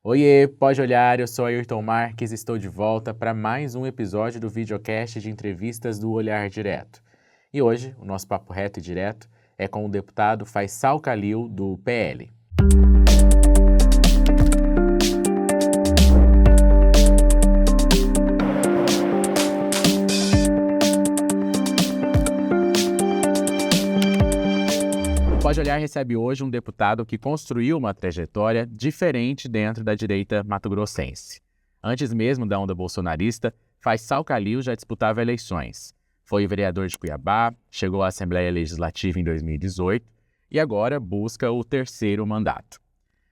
Oiê, pode olhar, eu sou Ayrton Marques e estou de volta para mais um episódio do videocast de entrevistas do Olhar Direto. E hoje, o nosso papo reto e direto é com o deputado Faisal Khalil, do PL. O Pode Olhar recebe hoje um deputado que construiu uma trajetória diferente dentro da direita mato-grossense. Antes mesmo da onda bolsonarista, Faisal Khalil já disputava eleições. Foi vereador de Cuiabá, chegou à Assembleia Legislativa em 2018 e agora busca o terceiro mandato.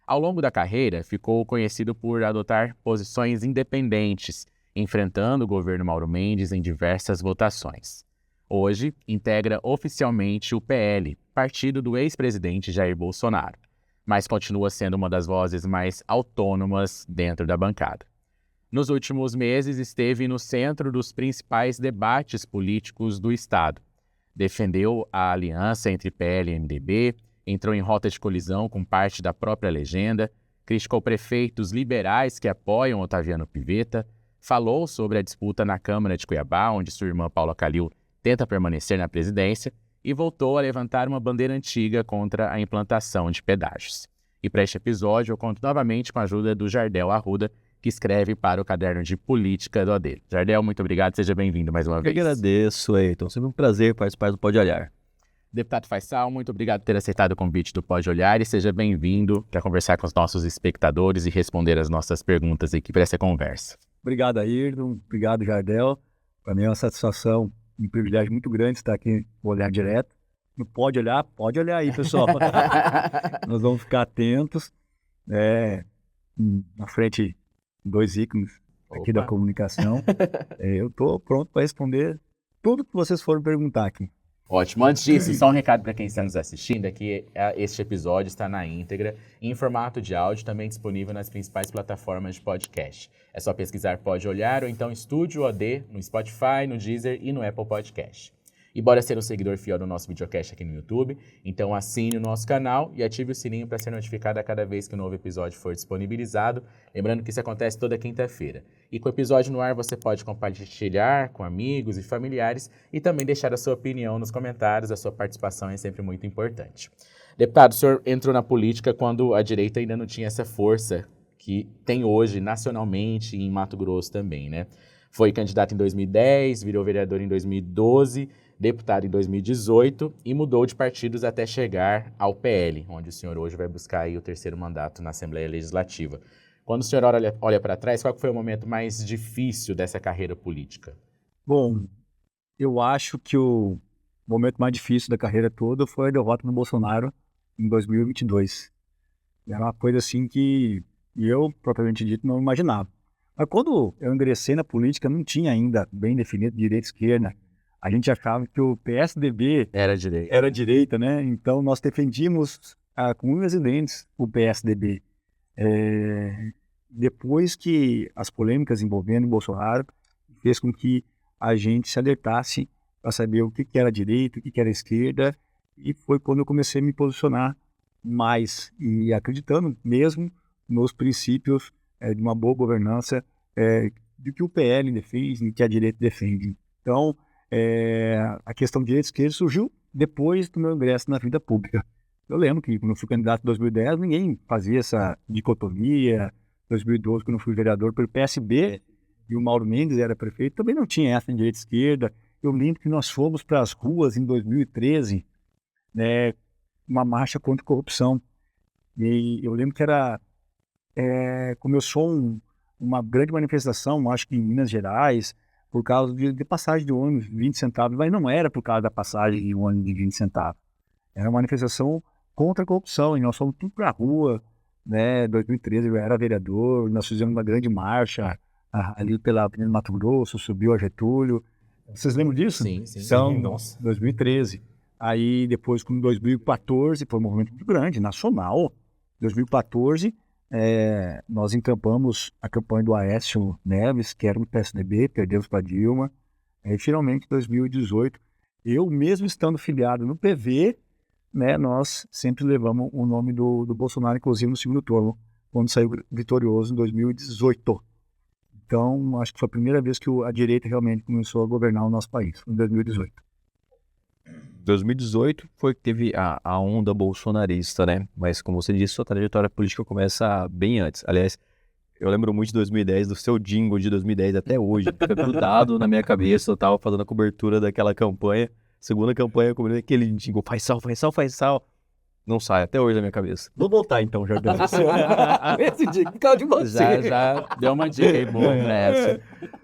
Ao longo da carreira, ficou conhecido por adotar posições independentes, enfrentando o governo Mauro Mendes em diversas votações. Hoje, integra oficialmente o PL, partido do ex-presidente Jair Bolsonaro, mas continua sendo uma das vozes mais autônomas dentro da bancada. Nos últimos meses, esteve no centro dos principais debates políticos do Estado. Defendeu a aliança entre PL e MDB, entrou em rota de colisão com parte da própria legenda, criticou prefeitos liberais que apoiam Otaviano Pivetta, falou sobre a disputa na Câmara de Cuiabá, onde sua irmã Paula Khalil tenta permanecer na presidência, e voltou a levantar uma bandeira antiga contra a implantação de pedágios. E para este episódio, eu conto novamente com a ajuda do Jardel Arruda, que escreve para o Caderno de Política do AD. Jardel, muito obrigado, seja bem-vindo mais uma vez. Eu agradeço, Ayrton. Sempre um prazer participar do Pode Olhar. Deputado Faisal, muito obrigado por ter aceitado o convite do Pode Olhar e seja bem-vindo para conversar com os nossos espectadores e responder as nossas perguntas aqui para essa conversa. Obrigado, Ayrton. Obrigado, Jardel. Para mim é uma satisfação e um privilégio muito grande estar aqui no Olhar Direto. Não pode olhar aí, pessoal. Nós vamos ficar atentos. Na frente, dois ícones aqui da comunicação. Eu estou pronto para responder tudo que vocês forem perguntar aqui. Ótimo. Antes disso, só um recado para quem está nos assistindo é que este episódio está na íntegra, em formato de áudio, também disponível nas principais plataformas de podcast. É só pesquisar Pode Olhar ou então Estúdio OD no Spotify, no Deezer e no Apple Podcast. E bora ser um seguidor fiel do nosso videocast aqui no YouTube, então assine o nosso canal e ative o sininho para ser notificado a cada vez que um novo episódio for disponibilizado, lembrando que isso acontece toda quinta-feira. E com o episódio no ar você pode compartilhar com amigos e familiares e também deixar a sua opinião nos comentários, a sua participação é sempre muito importante. Deputado, o senhor entrou na política quando a direita ainda não tinha essa força que tem hoje nacionalmente e em Mato Grosso também, né? Foi candidato em 2010, virou vereador em 2012, deputado em 2018 e mudou de partidos até chegar ao PL, onde o senhor hoje vai buscar aí o terceiro mandato na Assembleia Legislativa. Quando o senhor olha para trás, qual foi o momento mais difícil dessa carreira política? Bom, eu acho que o momento mais difícil da carreira toda foi a derrota do Bolsonaro em 2022. Era uma coisa assim que eu, propriamente dito, não imaginava. Mas quando eu ingressei na política, não tinha ainda bem definido direita e esquerda. A gente achava que o PSDB Era direita, né? Então nós defendíamos com unhas e dentes o PSDB. Depois que as polêmicas envolvendo o Bolsonaro fez com que a gente se alertasse para saber o que era direita, o que era esquerda, e foi quando eu comecei a me posicionar mais e acreditando mesmo nos princípios de uma boa governança do que o PL defende e que a direita defende. Então, a questão de direita e esquerda surgiu depois do meu ingresso na vida pública. Eu lembro que quando eu fui candidato em 2010, ninguém fazia essa dicotomia. 2012, quando eu fui vereador pelo PSB e o Mauro Mendes era prefeito, também não tinha essa de direita e esquerda. Eu lembro que nós fomos para as ruas em 2013, uma marcha contra a corrupção. E eu lembro que começou uma grande manifestação, acho que em Minas Gerais, por causa de passagem de ônibus de 20 centavos, mas não era por causa da passagem de ônibus de 20 centavos. Era uma manifestação contra a corrupção, e nós fomos tudo para a rua, né? Em 2013 eu era vereador, nós fizemos uma grande marcha ali pela Avenida Mato Grosso, subiu a Getúlio. Vocês lembram disso? Sim. Então, Nossa. 2013. Aí depois, com 2014, foi um movimento muito grande, nacional. 2014, nós encampamos a campanha do Aécio Neves, que era um PSDB, perdemos para Dilma. E finalmente, em 2018, eu mesmo estando filiado no PV, né, nós sempre levamos o nome do Bolsonaro, inclusive no segundo turno. quando saiu vitorioso em 2018. Então, acho que foi a primeira vez que a direita realmente começou a governar o nosso país, em 2018. 2018 foi que teve a onda bolsonarista, né? Mas, como você disse, sua trajetória política começa bem antes. Aliás, eu lembro muito de 2010, do seu jingle de 2010 até hoje. Fica grudado na minha cabeça. Eu tava fazendo a cobertura daquela campanha. Segunda campanha, cobrindo aquele jingle. Faz sal, faz sal, faz sal. Não sai até hoje da minha cabeça. Vou voltar então, Jardel. Esse jingle de você. Já deu uma dica aí boa nessa.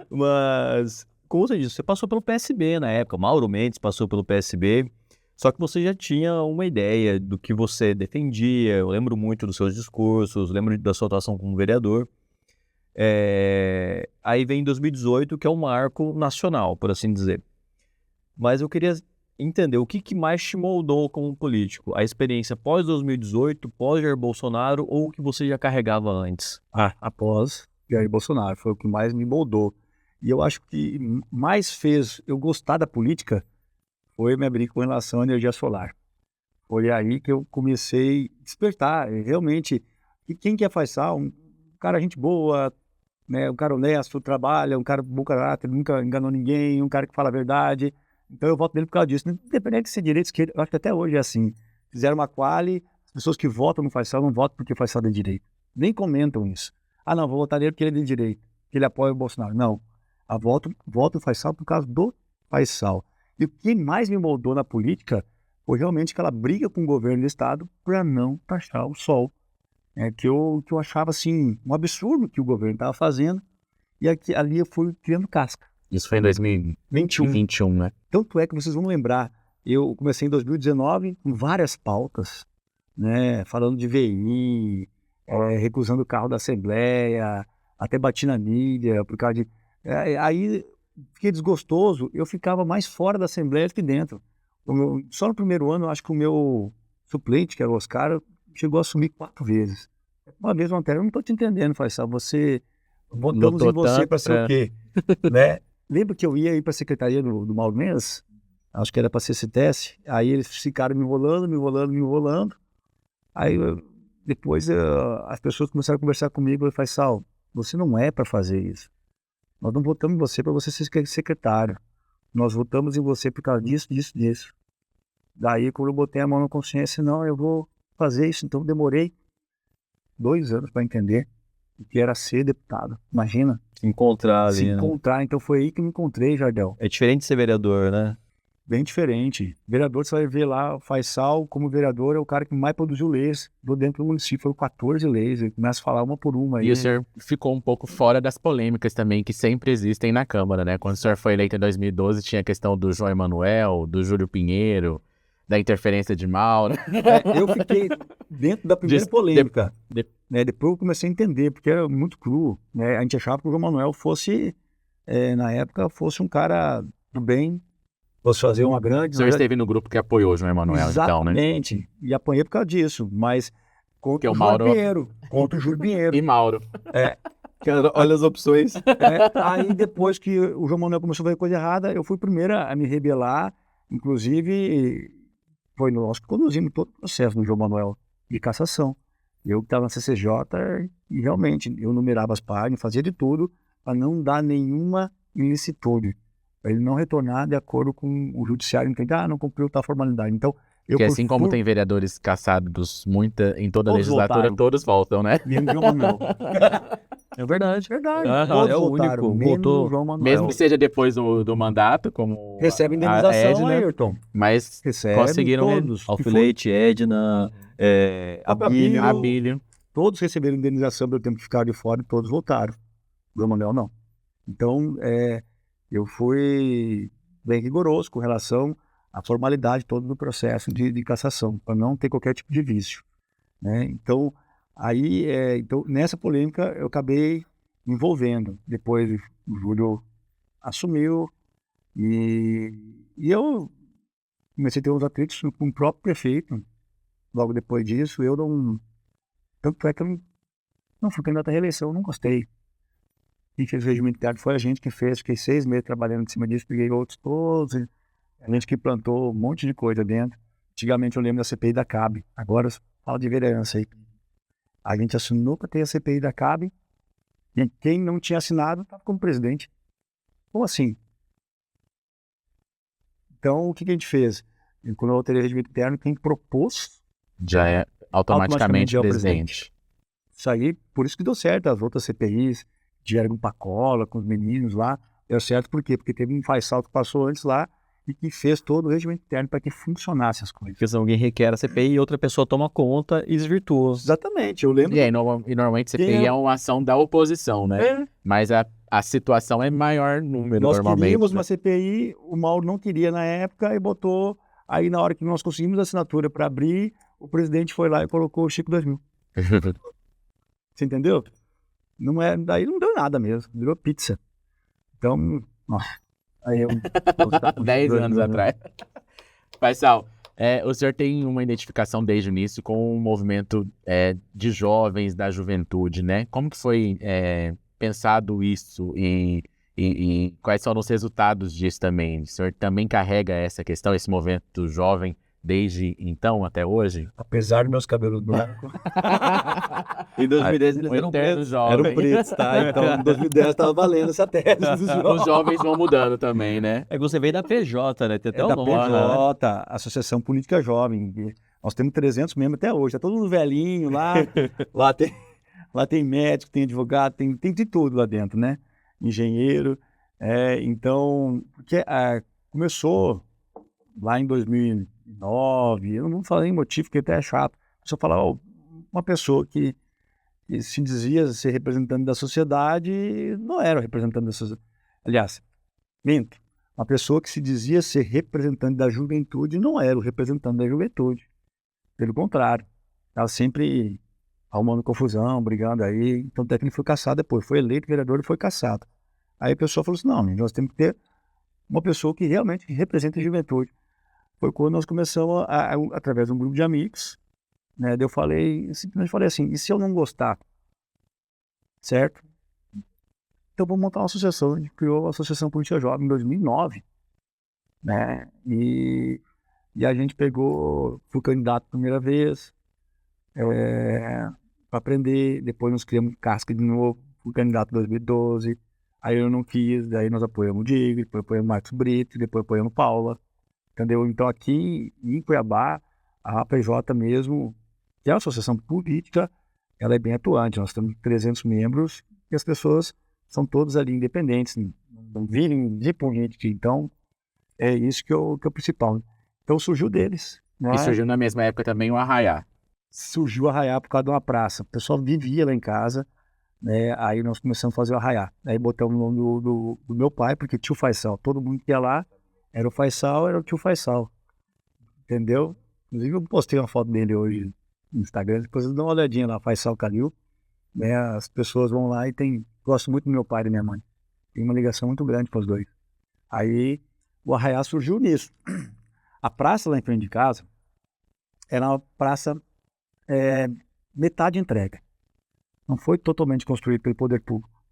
Mas, como você disse, você passou pelo PSB na época. Mauro Mendes passou pelo PSB. Só que você já tinha uma ideia do que você defendia. Eu lembro muito dos seus discursos, lembro da sua atuação como vereador. Aí vem 2018, que é um marco nacional, por assim dizer. Mas eu queria entender o que mais te moldou como político? A experiência pós-2018, pós-Jair Bolsonaro ou o que você já carregava antes? Após Jair Bolsonaro, foi o que mais me moldou. E eu acho que mais fez eu gostar da política foi minha briga com relação à energia solar. Foi aí que eu comecei a despertar, realmente, e quem quer Faisal, um cara gente boa, né, um cara honesto, trabalha, um cara bom caráter, nunca enganou ninguém, um cara que fala a verdade. Então eu voto nele por causa disso. Independente de ser direita ou esquerda, eu acho que até hoje é assim. Fizeram uma quali, as pessoas que votam no Faisal não votam porque o Faisal é de direita. Nem comentam isso. Não, vou votar nele porque ele é de direita, que ele apoia o Bolsonaro. Não. Voto no Faisal por causa do Faisal. E o que mais me moldou na política foi realmente aquela briga com o governo do estado para não taxar o sol. Que eu achava assim, um absurdo que o governo estava fazendo. E ali eu fui criando casca. Isso foi em 2021, né? Tanto é que vocês vão lembrar, eu comecei em 2019 com várias pautas, né, falando de VI, recusando o carro da Assembleia, até bati na mídia, por causa de... aí fiquei desgostoso, eu ficava mais fora da Assembleia do que dentro. Só no primeiro ano, eu acho que o meu suplente, que era o Oscar, chegou a assumir 4 vezes. Uma vez ontem, eu não estou te entendendo, Faisal, votamos em você para ser o quê? Né? Lembra que eu ia ir para a secretaria do Mauro Mendes? Acho que era para ser CTS. Aí eles ficaram me enrolando. Aí depois as pessoas começaram a conversar comigo e falaram, Faisal, você não é para fazer isso. Nós não votamos em você para você ser secretário. Nós votamos em você por causa disso. Daí quando eu botei a mão na consciência, não, eu vou fazer isso. Então demorei 2 anos para entender o que era ser deputado. Imagina. Se encontrar ali, Se encontrar. Então foi aí que me encontrei, Jardel. É diferente de ser vereador, né? Bem diferente. Vereador, você vai ver lá, o Faisal, como vereador, é o cara que mais produziu leis dentro do município. Foram 14 leis. Ele começa a falar uma por uma. E o senhor ficou um pouco fora das polêmicas também, que sempre existem na Câmara, né? Quando o senhor foi eleito em 2012, tinha a questão do João Emanuel, do Júlio Pinheiro, da interferência de Mauro. Eu fiquei dentro da primeira polêmica. Depois eu comecei a entender, porque era muito cru. Né? A gente achava que o João Manuel fosse, na época, fosse um cara do bem, fosse fazer uma grande... O senhor esteve no grupo que apoiou o João Emanuel, então, né? Exatamente. E apanhei por causa disso, mas contra o Mauro... Júlio Pinheiro. E Mauro. Olha as opções. Aí depois que o João Manuel começou a fazer coisa errada, eu fui o primeiro a me rebelar. Inclusive, foi nós que conduzimos todo o processo do João Manuel de cassação. Eu que estava na CCJ e realmente eu numerava as páginas, fazia de tudo para não dar nenhuma ilicitude, para ele não retornar de acordo com o judiciário, entender, não cumpriu tal formalidade. Então, porque assim como tem vereadores cassados em toda a legislatura, voltaram. Todos voltam, né? Menos João Manuel. É verdade. Todos é o voltaram, único. menos Voltou. o João Manuel. Mesmo que seja depois do mandato, como recebe indenização, a Edna, Ayrton. Mas conseguiram todos. Alfilete, Edna, Abílio. Todos receberam indenização pelo tempo que ficaram de fora e todos voltaram. O João Manuel não. Então, eu fui bem rigoroso com relação à formalidade toda do processo de cassação, para não ter qualquer tipo de vício. Né? Então, nessa polêmica eu acabei me envolvendo. Depois o Júlio assumiu e eu comecei a ter uns atritos com o próprio prefeito. Logo depois disso, eu não... Tanto é que eu não fui candidato à reeleição, eu não gostei. Quem fez o regimento interno foi a gente que fez, fiquei 6 meses trabalhando em cima disso, peguei outros todos, a gente que plantou um monte de coisa dentro. Antigamente eu lembro da CPI da CAB, agora fala de vereança aí. A gente assinou para ter a CPI da CAB, e quem não tinha assinado estava como presidente. Como assim? Então, o que a gente fez? Quando eu alterei o regimento interno, quem propôs Já é automaticamente já é o presidente. Isso aí, por isso que deu certo. As outras CPIs, de Ergun Pacola, com os meninos lá, deu certo por quê? Porque teve um faz-sal que passou antes lá e que fez todo o regimento interno para que funcionasse as coisas. Porque se alguém requer a CPI e outra pessoa toma conta e desvirtua. Exatamente, eu lembro. E aí, normalmente CPI é uma ação da oposição, né? Mas a situação é maior número, Nós normalmente. queríamos né? uma CPI, o Mauro não queria na época e botou. Aí, na hora que nós conseguimos a assinatura para abrir, o presidente foi lá e colocou o Chico 2000. Você entendeu? Não é, daí não deu nada mesmo, virou pizza. Então, aí eu 10 anos atrás. Faisal, o senhor tem uma identificação desde o início com o movimento de jovens, da juventude, né? Como que foi pensado isso e quais foram os resultados disso também? O senhor também carrega essa questão, esse movimento jovem, desde então até hoje? Apesar dos meus cabelos brancos. Em 2010 eles eram pretos. Eram pretos, tá? Então, em 2010 estava valendo essa tese dos Os jovens vão mudando também, né? É que você veio da PJ, né? Tem até É o da nome, PJ, Associação Política Jovem. Nós temos 300 membros até hoje. Tá todo mundo velhinho lá. lá tem médico, tem advogado, tem de tudo lá dentro, né? Engenheiro. Então, porque começou lá em 2009, eu não falei motivo, porque até é chato. Só falar, uma pessoa que se dizia ser representante da sociedade, não era o representante da sociedade. Aliás, minto. Uma pessoa que se dizia ser representante da juventude não era o representante da juventude. Pelo contrário. Estava sempre arrumando confusão, brigando aí. Então até que ele foi cassado depois. Foi eleito vereador e foi cassado. Aí a pessoa falou assim, não, nós temos que ter uma pessoa que realmente representa a juventude. Foi quando nós começamos, através de um grupo de amigos, né? Eu simplesmente falei assim, e se eu não gostar? Certo? Então vamos montar uma associação. A gente criou a Associação Política Jovem em 2009, né? E a gente fui candidato a primeira vez, para aprender. Depois nós criamos casca de novo, fui candidato em 2012. Aí eu não quis, daí nós apoiamos o Diego, depois apoiamos o Marcos Brito, depois apoiamos Paula. Entendeu? Então aqui em Cuiabá, a APJ mesmo, que é uma associação política, ela é bem atuante. Nós temos 300 membros e as pessoas são todas ali independentes, não vivem de política. Então, é isso que é o principal. Então surgiu deles. Né? E surgiu na mesma época também o Arraiá. Surgiu o Arraiá por causa de uma praça. O pessoal vivia lá em casa, né? Aí nós começamos a fazer o Arraiá. Aí botamos o nome do meu pai, porque tio Faisal, todo mundo que ia lá, era o Faisal, era o tio Faisal. Entendeu? Inclusive eu postei uma foto dele hoje no Instagram, depois dá uma olhadinha lá, Faisal Calil. Né? As pessoas vão lá e gostam muito do meu pai e da minha mãe. Tem uma ligação muito grande para os dois. Aí o Arraiá surgiu nisso. A praça lá em frente de casa era uma praça metade entrega. Não foi totalmente construída pelo poder público.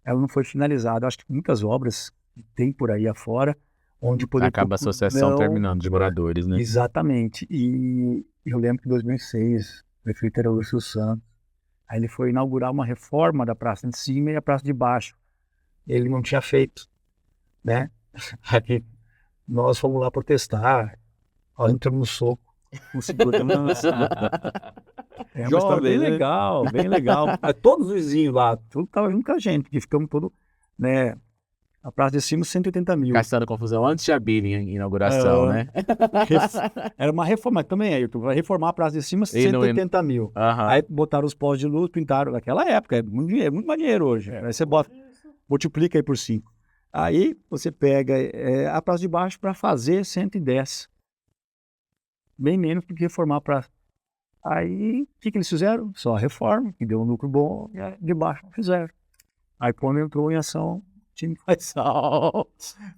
Ela não foi finalizada. Acho que muitas obras que tem por aí afora, onde o poder Acaba a associação terminando de moradores, né? Exatamente. E eu lembro que em 2006, o prefeito era o Lúcio Santos. Aí ele foi inaugurar uma reforma da praça de cima e a praça de baixo. Ele não tinha feito, né? Aí nós fomos lá protestar. Nós entramos no soco. É uma história bem legal, bem legal. Todos os vizinhos lá, tudo estava junto com a gente, porque ficamos todos, né? A praça de cima, 180 mil. Caçando confusão antes de abrir a inauguração, né? Era uma reforma também, aí vai reformar a praça de cima, 180 mil. Uhum. Aí botaram os postes de luz, pintaram naquela época, é muito dinheiro, muito mais dinheiro hoje. Aí você multiplica aí por 5. Aí você pega a praça de baixo para fazer 110. Bem menos do que reformar a praça. Aí, o que eles fizeram? Só a reforma, que deu um lucro bom, e de baixo não fizeram. Aí, quando entrou em ação, o time Faisal,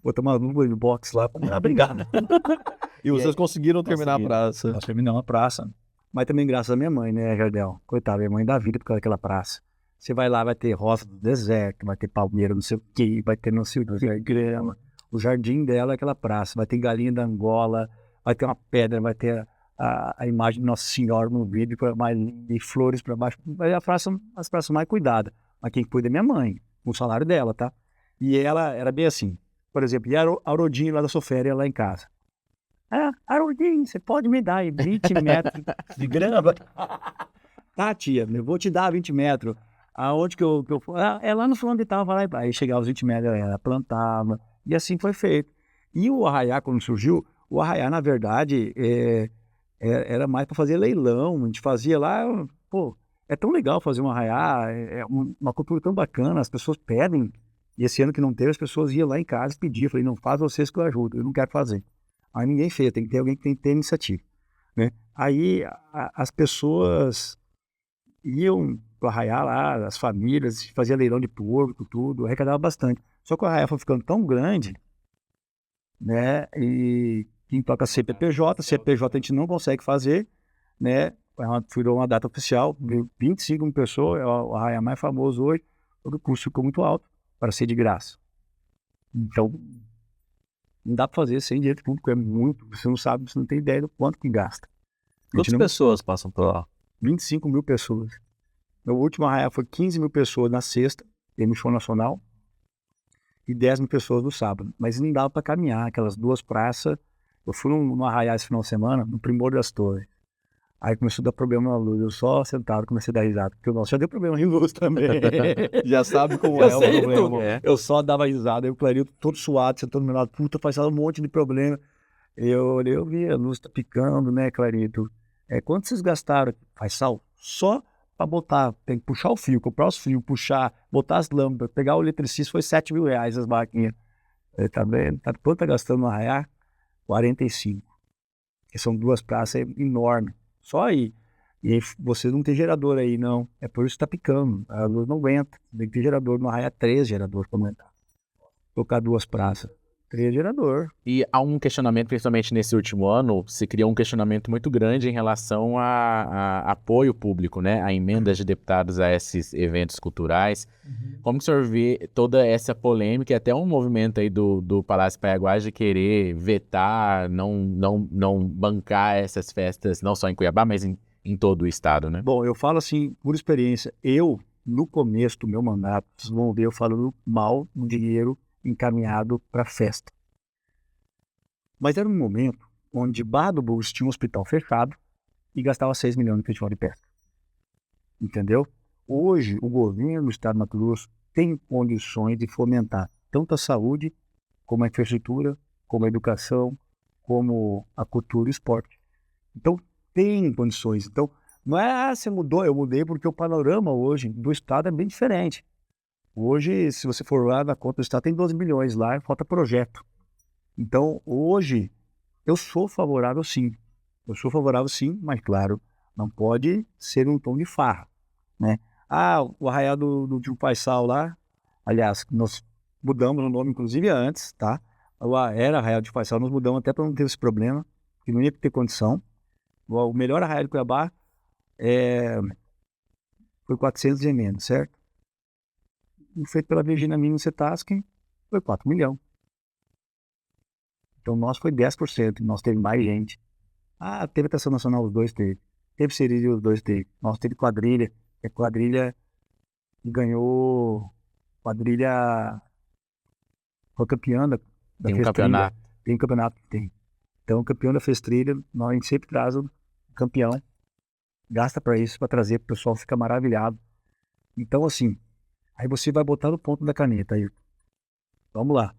botou uma luva de boxe lá para brigar. E vocês conseguiram terminar a praça. Nós terminamos a praça. Mas também graças à minha mãe, né, Jardel? Coitada, minha mãe dá vida por causa daquela praça. Você vai lá, vai ter roça do deserto, vai ter palmeira, não sei o quê, vai ter não sei o que, grama. O jardim dela é aquela praça. Vai ter galinha da Angola, vai ter uma pedra, vai ter a imagem de Nossa Senhora no vidro, mais de flores para baixo, as praças mais cuidadas. Mas quem cuida é minha mãe, com o salário dela, tá? E ela era bem assim, por exemplo, e a Aurodinho lá da Soféria, lá em casa. Aurodinho, você pode me dar aí 20 metros de grama? Tá, tia, eu vou te dar 20 metros. Aonde que eu for? É lá no fundo de tal, vai lá. Aí chegava os 20 metros, ela plantava, e assim foi feito. E o Arraiá, quando surgiu, o Arraiá, na verdade, era mais para fazer leilão. A gente fazia lá, pô, é tão legal fazer um Arraiá, uma cultura tão bacana, as pessoas pedem. E esse ano que não teve, as pessoas iam lá em casa e pediam. Eu falei, não, faz vocês que eu ajudo, eu não quero fazer. Aí ninguém fez, tem que ter alguém que tem que ter iniciativa, né? Aí as pessoas iam pro Arraiá lá, as famílias, fazia leilão de porco, tudo, arrecadava bastante. Só que o Arraiá foi ficando tão grande, né? E quem toca CPPJ a gente não consegue fazer, né? Virou uma data oficial, 25 mil pessoas, é o Arraiá mais famoso hoje, o custo ficou muito alto para ser de graça. Então, não dá para fazer sem dinheiro público, é muito, você não sabe, você não tem ideia do quanto que gasta. Quantas pessoas passam por lá? 25 mil pessoas. No último Arraiá foi 15 mil pessoas na sexta, no show nacional, e 10 mil pessoas no sábado. Mas não dava para caminhar, aquelas duas praças. Eu fui no Arraiá esse final de semana, no Primor das Torres. Aí começou a dar problema na luz, eu só sentado comecei a dar risada, porque o nosso já deu problema em luz também. Já sabe como é o problema. Eu só dava risada, aí o Clarito todo suado, sentando do meu lado, puta, faz um monte de problema. Eu vi, a luz tá picando, né, Clarito? Quanto vocês gastaram? Faz sal? Só para botar, tem que puxar o fio, comprar os fios, puxar, botar as lâmpadas, pegar o eletricista, foi 7 mil reais as máquinas. Tá vendo? Quanto tá gastando no Arraiá? 45. Que são duas praças enormes. Só aí. E aí você não tem gerador aí, não. É por isso que tá picando. A luz não aguenta. Tem que ter gerador no Arraiá, 3 geradores para aguentar. Colocar duas praças. 3 gerador. E há um questionamento, principalmente nesse último ano, se criou um questionamento muito grande em relação a apoio público, né? A emendas de deputados a esses eventos culturais. Como que o senhor vê toda essa polêmica e até um movimento aí do Palácio Paiaguás de querer vetar, não bancar essas festas, não só em Cuiabá, mas em todo o estado, né? Bom, eu falo assim, por experiência, no começo do meu mandato, vocês vão ver eu falando mal do dinheiro encaminhado para festa. Mas era um momento onde Barra do Bugres tinha um hospital fechado e gastava 6 milhões no festival de pesca. Entendeu? Hoje, o governo do estado de Mato Grosso tem condições de fomentar tanto a saúde, como a infraestrutura, como a educação, como a cultura e o esporte. Então, tem condições. Então, não é, você mudou, eu mudei, porque o panorama hoje do estado é bem diferente. Hoje, se você for lá na conta do estado, tem 12 milhões lá e falta projeto. Então, hoje, eu sou favorável sim. Eu sou favorável sim, mas claro, não pode ser um tom de farra, né? O Arraial do Tio Paisal lá, aliás, nós mudamos o nome, inclusive, antes, tá? Era Arraial do Tio Paisal, nós mudamos até para não ter esse problema, que não ia ter condição. O melhor Arraial de Cuiabá foi 400 emendas, certo? E feito pela Virginia Minas Cetasque, foi 4 milhões. Então, nós foi 10%, nós teve mais gente. Teve Atração Nacional, os dois teve. Teve Serília, os dois teve. Nós teve quadrilha, quadrilha que ganhou, quadrilha foi campeã da Tem um Festrilha. campeonato. Tem um campeonato, tem. Então, o campeão da Festrilha, nós a gente sempre traz o campeão, gasta para isso, para trazer, para o pessoal ficar maravilhado. Então, assim, aí você vai botar no ponto da caneta aí. Vamos lá.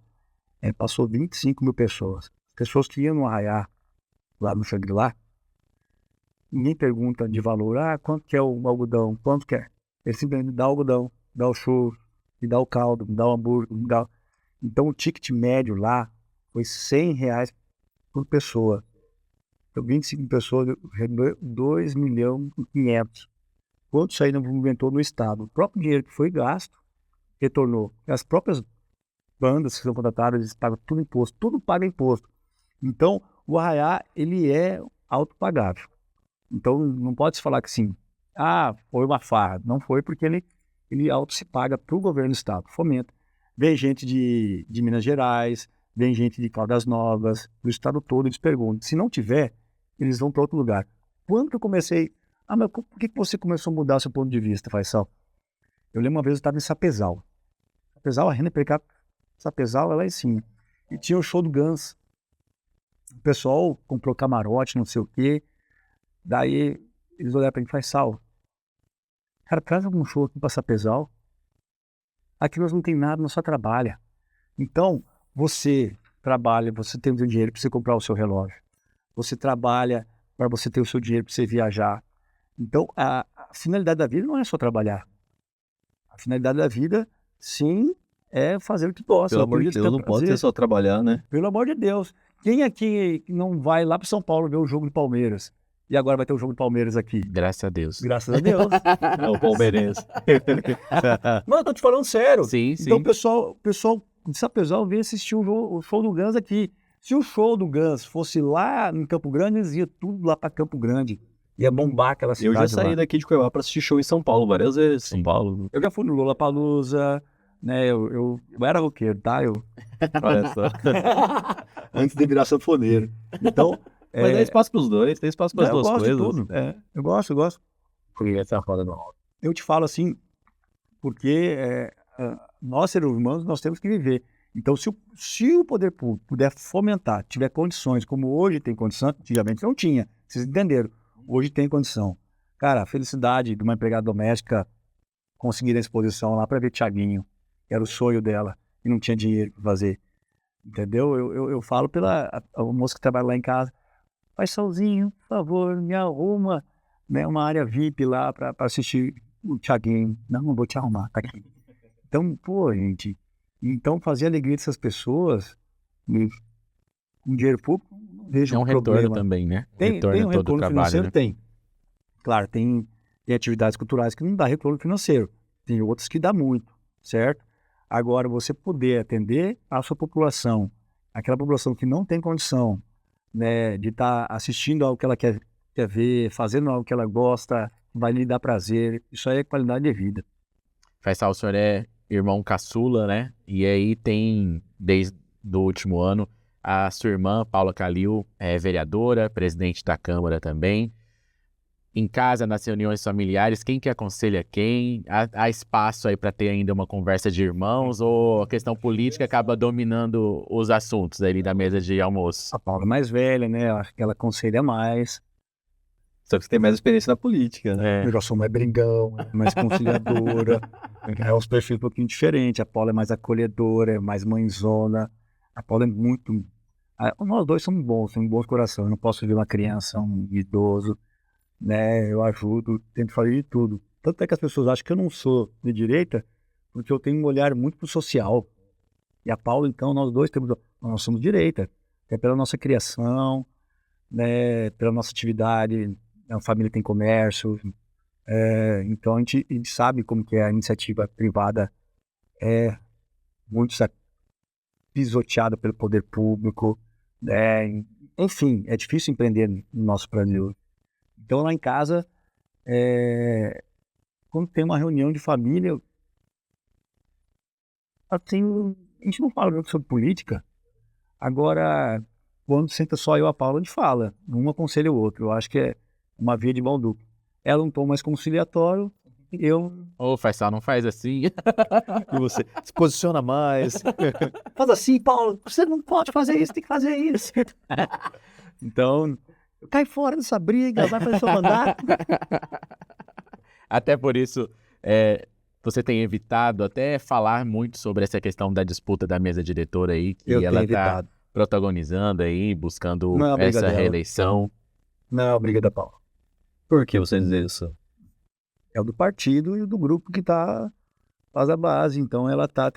Passou 25 mil pessoas. Pessoas que iam no Arraiá, lá no Xangri-Lá, ninguém pergunta de valor. Quanto que é o algodão? Quanto que é? Ele simplesmente dá o algodão, dá o churro, me dá o caldo, me dá o hambúrguer, me dá... Então o ticket médio lá foi 100 reais por pessoa. Então 25 pessoas, 2 milhões e 500. Quanto isso aí não movimentou no estado? O próprio dinheiro que foi gasto, retornou. As próprias bandas que são contratadas, eles pagam tudo imposto, tudo paga imposto. Então, o Arraiá, ele é autopagável. Então, não pode se falar que sim, foi uma farra. Não foi, porque ele auto se paga para o governo do estado, fomenta. Vem gente de Minas Gerais, vem gente de Caldas Novas, do estado todo, eles perguntam. Se não tiver, eles vão para outro lugar. Quando que eu comecei... mas por que você começou a mudar seu ponto de vista, Faisal? Eu lembro uma vez eu estava em Sapezal. Sapezal, a Renner Percap, Sapezal, ela é assim. E tinha o show do Guns. O pessoal comprou camarote, não sei o quê. Daí eles olharam para mim e falaram, Faisal, cara, traz algum show aqui para Sapezal. Aqui nós não tem nada, nós só trabalha. Então, você trabalha, você tem o seu dinheiro para você comprar o seu relógio. Você trabalha para você ter o seu dinheiro para você viajar. Então, a finalidade da vida não é só trabalhar. A finalidade da vida, sim, é fazer o que gosta. Pelo amor de Deus, não pode ser só trabalhar, né? Pelo amor de Deus. Quem aqui não vai lá para São Paulo ver o jogo do Palmeiras? E agora vai ter o jogo do Palmeiras aqui. Graças a Deus. Graças a Deus. É o palmeirense. Não, eu tô te falando sério. Sim, sim. Então o pessoal de Sapezal veio assistir o show do Guns aqui. Se o show do Guns fosse lá em Campo Grande, eles iam tudo lá para Campo Grande. Ia bombar aquela cidade. Eu já saí daqui de Cuiabá para assistir show em São Paulo várias vezes. Sim. São Paulo. Eu já fui no Lollapalooza, né? Eu era roqueiro, tá? Olha só. Antes de virar sanfoneiro. Então... Mas tem espaço pros dois, tem espaço pras duas coisas. Eu gosto de tudo. Eu gosto. Eu te falo assim, porque nós, seres humanos, nós temos que viver. Então, se o poder público puder fomentar, tiver condições, como hoje tem condição, antigamente não tinha, vocês entenderam, hoje tem condição. Cara, a felicidade de uma empregada doméstica conseguir a exposição lá para ver Thiaguinho, que era o sonho dela, e não tinha dinheiro para fazer. Entendeu? Eu falo pela a moça que trabalha lá em casa, Faisalzinho, por favor, me arruma, né, uma área VIP lá para assistir o Thiaguinho. Não vou te arrumar, tá aqui. Então, pô, gente, então fazer a alegria dessas pessoas com dinheiro público, não vejo um problema. retorno também, né? Tem um todo o retorno trabalho, financeiro? né? Tem. Claro, tem atividades culturais que não dá retorno financeiro. Tem outras que dá muito, certo? Agora, você poder atender a sua população, aquela população que não tem condição, né, de estar assistindo algo que ela quer ver, fazendo algo que ela gosta, vai lhe dar prazer, isso aí é qualidade de vida. Faisal, o senhor é irmão caçula, né? E aí tem, desde o último ano, a sua irmã, Paula Calil, é vereadora, presidente da Câmara também. Em casa, nas reuniões familiares, quem que aconselha quem? Há espaço aí para ter ainda uma conversa de irmãos ou a questão política acaba dominando os assuntos ali da mesa de almoço? A Paula é mais velha, né? Eu acho que ela aconselha mais. Só que você tem mais experiência na política, né? Eu já sou mais brigão, mais conciliadora. É uns perfis um pouquinho diferentes. A Paula é mais acolhedora, é mais mãezona. A Paula é muito... Nós dois somos bons coração. Eu não posso ver uma criança, um idoso, né? Eu ajudo, tento fazer de tudo. Tanto é que as pessoas acham que eu não sou de direita, porque eu tenho um olhar muito pro social. E a Paula, então, nós somos de direita. É pela nossa criação, né? Pela nossa atividade, a família tem comércio, então a gente sabe como que é a iniciativa privada, é muito pisoteada pelo poder público, né? Enfim, é difícil empreender no nosso Brasil. Então lá em casa, quando tem uma reunião de família, assim, a gente não fala muito sobre política. Agora, quando senta só eu e a Paula, a gente fala, um aconselha o outro. Eu acho que é uma via de mão dupla. Ela um tom mais conciliatório, eu... Ô, Faisal, não faz assim. E você se posiciona mais. Faz assim, Paulo, você não pode fazer isso, tem que fazer isso. Então, cai fora dessa briga, vai fazer seu mandato. Até por isso, você tem evitado até falar muito sobre essa questão da disputa da mesa diretora aí, que Eu ela tenho está evitado. protagonizando aí, buscando Não é uma briga essa dela. reeleição. Não é a briga da Paula. Por que você diz isso? É o do partido e o do grupo que faz a base. Então ela está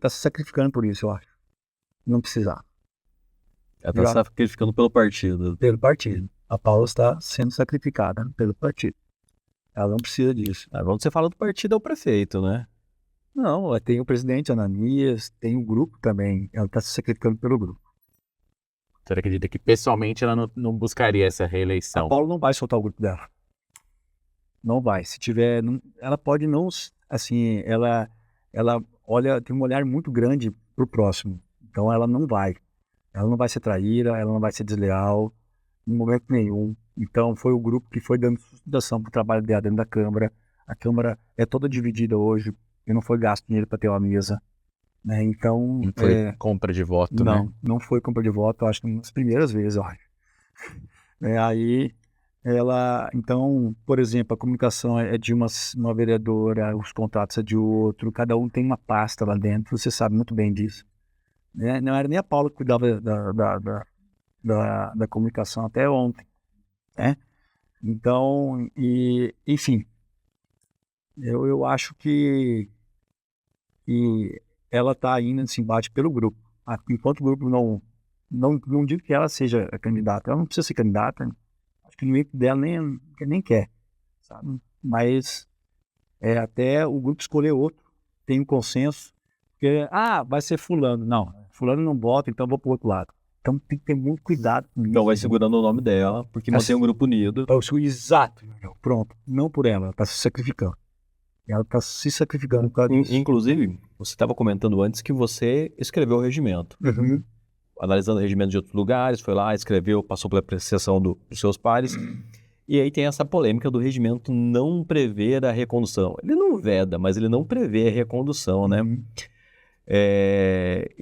se sacrificando por isso, eu acho. Não precisar. Ela tá sacrificando pelo partido. Pelo partido. A Paula está sendo sacrificada pelo partido. Ela não precisa disso. Quando você fala do partido, é o prefeito, né? Não, tem o presidente Ananias, tem o grupo também. Ela está se sacrificando pelo grupo. Você acredita que pessoalmente ela não buscaria essa reeleição? A Paula não vai soltar o grupo dela. Não vai. Se tiver... ela pode não... Assim, ela tem um olhar muito grande pro próximo. Então ela não vai. Ela não vai ser traíra, ela não vai ser desleal. em momento nenhum. Então, foi o grupo que foi dando sustentação para o trabalho dela dentro da Câmara. A Câmara é toda dividida hoje, e não foi gasto dinheiro para ter uma mesa. Né? Então, Não foi compra de voto, né? Não foi compra de voto, acho que nas primeiras vezes, eu acho. Aí, então, por exemplo, a comunicação é de uma vereadora, os contratos é de outro, cada um tem uma pasta lá dentro, você sabe muito bem disso. Né? Não era nem a Paula que cuidava da comunicação até ontem. Né? Então, enfim, eu acho que ela está indo nesse embate pelo grupo. Enquanto o grupo não digo que ela seja a candidata, ela não precisa ser candidata, acho que no meio dela nem quer, sabe? Mas até o grupo escolher outro, tem um consenso, porque, vai ser fulano. Não, fulano não vota, então eu vou pro outro lado. Então tem que ter muito cuidado com isso. Então vai segurando o nome dela, porque mantém um grupo unido. Exato, pronto. Não por ela está se sacrificando. Ela está se sacrificando por causa disso. Inclusive, você estava comentando antes que você escreveu o regimento. Uhum. Analisando o regimento de outros lugares, foi lá, escreveu, passou pela apreciação dos seus pares. E aí tem essa polêmica do regimento não prever a recondução. Ele não veda, mas ele não prevê a recondução, né?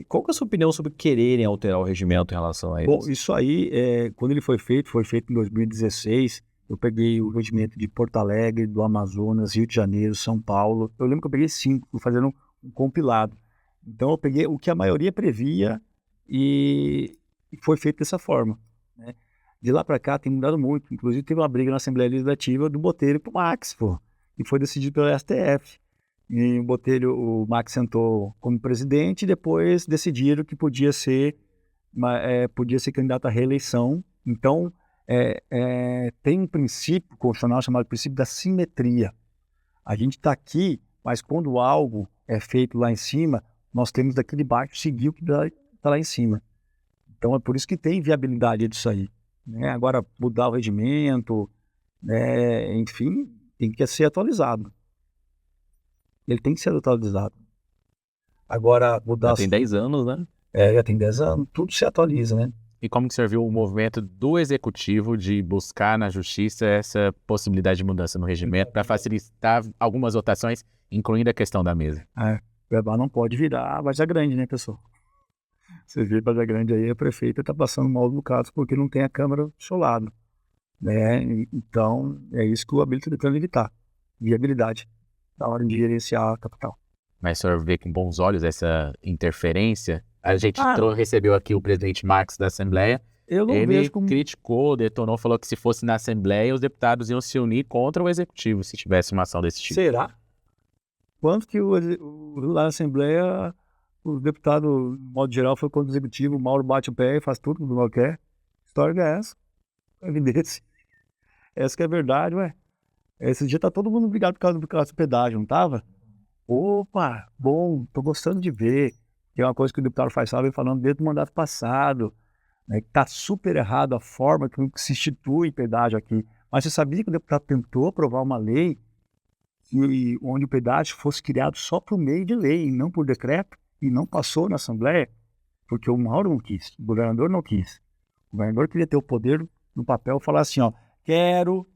Qual que é a sua opinião sobre quererem alterar o regimento em relação a isso? Bom, isso aí, quando ele foi feito em 2016. Eu peguei o regimento de Porto Alegre, do Amazonas, Rio de Janeiro, São Paulo. Eu lembro que eu peguei 5, fui fazendo um compilado. Então eu peguei o que a maioria previa e foi feito dessa forma. Né? De lá para cá tem mudado muito. Inclusive teve uma briga na Assembleia Legislativa do Botelho para o Max, e foi decidido pelo STF. E o Max sentou como presidente e depois decidiram que podia ser candidato à reeleição. Então, tem um princípio constitucional chamado princípio da simetria. A gente está aqui, mas quando algo é feito lá em cima, nós temos daqui de baixo seguir o que está lá em cima. Então é por isso que tem viabilidade disso aí. Né? Agora, mudar o regimento, enfim, tem que ser atualizado. Ele tem que ser atualizado. Agora, mudar... Já tem 10 anos, né? Já tem 10 anos, tudo se atualiza, né? E como que serviu o movimento do Executivo de buscar na Justiça essa possibilidade de mudança no regimento para facilitar algumas votações, incluindo a questão da mesa? Cuiabá não pode virar Vargas Grande, né, pessoal? Você vê Vargas Grande aí, a prefeita está passando mal no caso porque não tem a Câmara do seu lado. Né? Então, é isso que o Abílio está tentando evitar. Viabilidade na hora de gerenciar a capital. Mas o senhor vê com bons olhos essa interferência? A gente recebeu aqui o presidente Marx da Assembleia. Ele criticou, detonou, falou que se fosse na Assembleia, os deputados iam se unir contra o Executivo, se tivesse uma ação desse tipo. Será? Quanto que lá na Assembleia, o deputado, de modo geral, foi contra o Executivo, o Mauro bate o pé e faz tudo que o Mauro quer. História é essa. Evidência. Essa que é a verdade, ué. Esse dia tá todo mundo brigado por causa do pedágio, não tava? Opa, bom, tô gostando de ver. Que é uma coisa que o deputado Faisal vem falando desde o mandato passado, né, que está super errado a forma que se institui pedágio aqui. Mas você sabia que o deputado tentou aprovar uma lei onde o pedágio fosse criado só por meio de lei, e não por decreto, e não passou na Assembleia, porque o Mauro não quis, o governador não quis. O governador queria ter o poder no papel falar assim, quero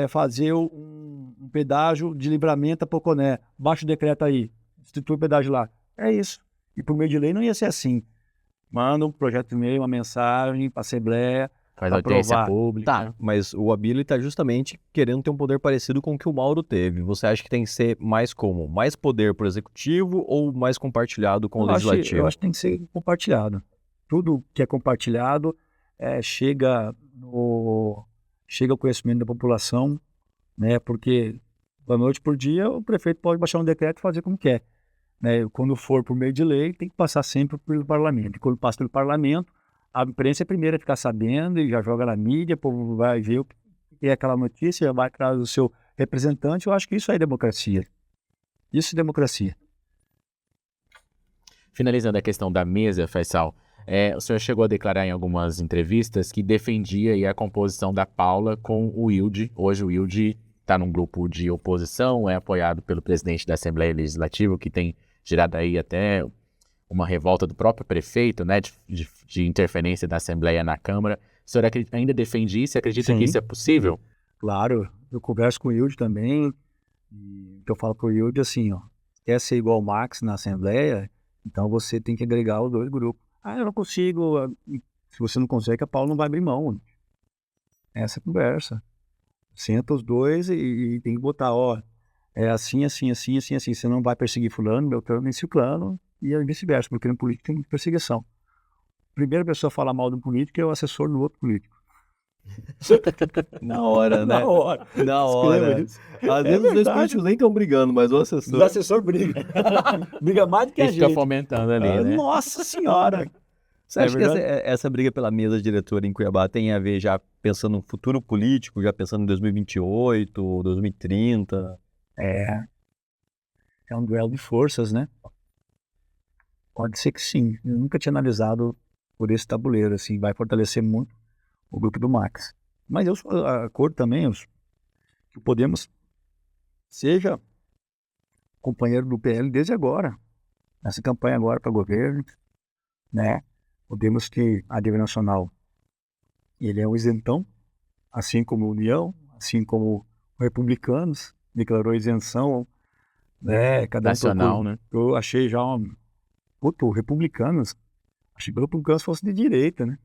fazer um pedágio de Livramento a Poconé, baixa o decreto aí, institui o pedágio lá. É isso. E por meio de lei não ia ser assim. Manda um projeto de lei, uma mensagem para a Assembleia, faz audiência pública. Tá, mas o Abílio está justamente querendo ter um poder parecido com o que o Mauro teve. Você acha que tem que ser mais como? Mais poder para o Executivo ou mais compartilhado com o Legislativo? Eu acho que tem que ser compartilhado. Tudo que é compartilhado chega ao conhecimento da população, né? Porque da noite por dia o prefeito pode baixar um decreto e fazer como quer. Né? Quando for por meio de lei, tem que passar sempre pelo parlamento. E quando passa pelo parlamento, a imprensa é a primeira a ficar sabendo e já joga na mídia, o povo vai ver o que é aquela notícia, já vai atrás do seu representante. Eu acho que isso aí é democracia. Isso é democracia. Finalizando a questão da mesa, Faisal, o senhor chegou a declarar em algumas entrevistas que defendia aí a composição da Paula com o Wilde. Hoje o Wilde está num grupo de oposição, é apoiado pelo presidente da Assembleia Legislativa, que tem gerado aí até uma revolta do próprio prefeito, né, de interferência da Assembleia na Câmara. O senhor ainda defende isso? Acredita Sim. que isso é possível? Claro, eu converso com o Hilde também, e eu falo pro Hilde assim, ó, quer ser igual o Max na Assembleia, então você tem que agregar os dois grupos. Ah, eu não consigo, se você não consegue, a Paula não vai abrir mão. Essa é a conversa. Senta os dois e tem que botar, ó, é assim, assim, assim, assim, assim, você não vai perseguir fulano, Beltrano, nem ciclano, e vice-versa, porque no político tem muita perseguição. A primeira pessoa a falar mal do político é o assessor do outro político. Na hora, né? Na hora. Na Escreva hora. isso. Às vezes os dois verdade. políticos nem estão brigando, mas o assessor... O assessor briga. Briga mais do que Ele a fica gente. fomentando ali, né? Nossa Senhora! Você acha que verdade? essa briga pela mesa diretora em Cuiabá tem a ver já pensando no futuro político, já pensando em 2028, 2030? É um duelo de forças, né? Pode ser que sim. Eu nunca tinha analisado por esse tabuleiro, assim, vai fortalecer muito o grupo do Max. Mas eu sou a cor também, que podemos seja companheiro do PL desde agora, nessa campanha agora para governo, né? Podemos que a nível nacional ele é um isentão, assim como a União, assim como os republicanos declarou isenção, né? Cada um Nacional, né? Eu achei já puto, republicanos, achei que os republicanos fossem de direita, né?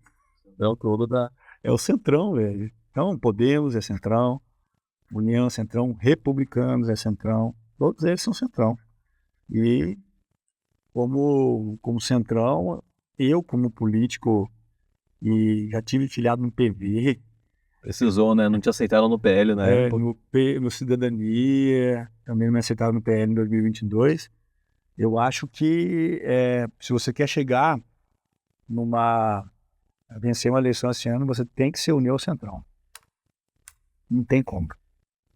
É o todo da... É o centrão, velho. Então, Podemos é centrão, União é centrão, republicanos é centrão, todos eles são centrão. E como centrão, eu como político, e já tive filiado no PV, Precisou, né? Não te aceitaram no PL na época. no Cidadania, também não me aceitaram no PL em 2022. Eu acho que se você quer chegar a vencer uma eleição esse ano, você tem que se unir ao centrão. Não tem como.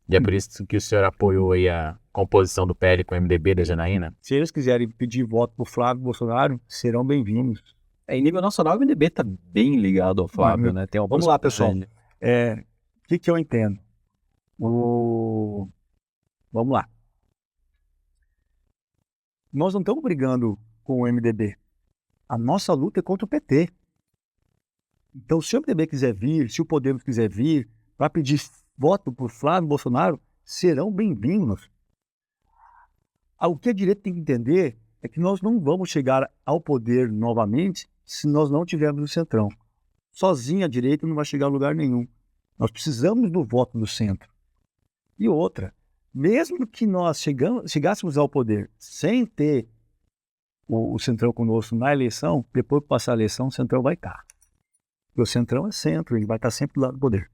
E é por isso que o senhor apoiou aí a composição do PL com o MDB da Janaína? Se eles quiserem pedir voto pro Flávio Bolsonaro, serão bem-vindos. Em nível nacional, o MDB tá bem ligado ao Flávio, né? Tem uma Vamos lá, pessoal. possibilidade. O que eu entendo? Vamos lá. Nós não estamos brigando com o MDB. A nossa luta é contra o PT. Então, se o MDB quiser vir, se o Podemos quiser vir, para pedir voto por Flávio Bolsonaro, serão bem-vindos. O que a direita tem que entender é que nós não vamos chegar ao poder novamente se nós não tivermos o centrão. Sozinha a direita não vai chegar a lugar nenhum. Nós precisamos do voto do centro. E outra, mesmo que nós chegássemos ao poder sem ter o centrão conosco na eleição, depois que passar a eleição, o centrão vai estar. Porque o centrão é centro, ele vai estar sempre do lado do poder.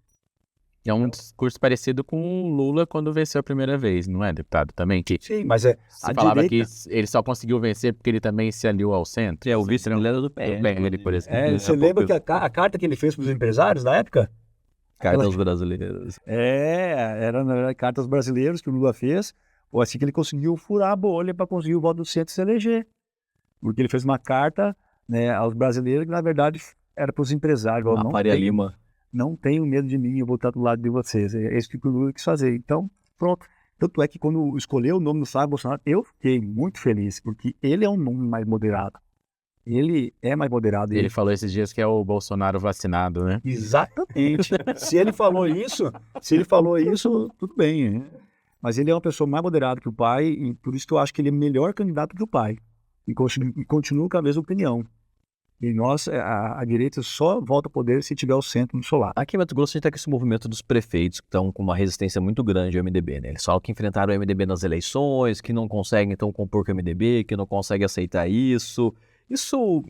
É um discurso parecido com o Lula quando venceu a primeira vez, não é, deputado? Também que Sim, mas se falava que ele só conseguiu vencer porque ele também se aliou ao centro. O vice dele era do PL. Por exemplo. você lembra que a carta que ele fez para os empresários na época? Carta aos brasileiros. Era na verdade cartas brasileiras que o Lula fez, ou assim que ele conseguiu furar a bolha para conseguir o voto do centro se eleger. Porque ele fez uma carta, né, aos brasileiros que na verdade era para os empresários. A Faria Lima. Não tenham medo de mim, eu vou estar do lado de vocês. É isso que o Lula quis fazer. Então, pronto. Tanto é que quando escolheu o nome do Flávio Bolsonaro, eu fiquei muito feliz, porque ele é um nome mais moderado. Ele é mais moderado. Ele falou esses dias que é o Bolsonaro vacinado, né? Exatamente. Se ele falou isso, tudo bem. Né? Mas ele é uma pessoa mais moderada que o pai, e por isso que eu acho que ele é melhor candidato que o pai. E continuo com a mesma opinião. E nós, a direita só volta ao poder se tiver o centro no solar. Aqui em Mato Grosso a gente tá com esse movimento dos prefeitos que estão com uma resistência muito grande ao MDB, né? Eles falam que enfrentaram o MDB nas eleições, que não conseguem então compor com o MDB, que não conseguem aceitar isso. Isso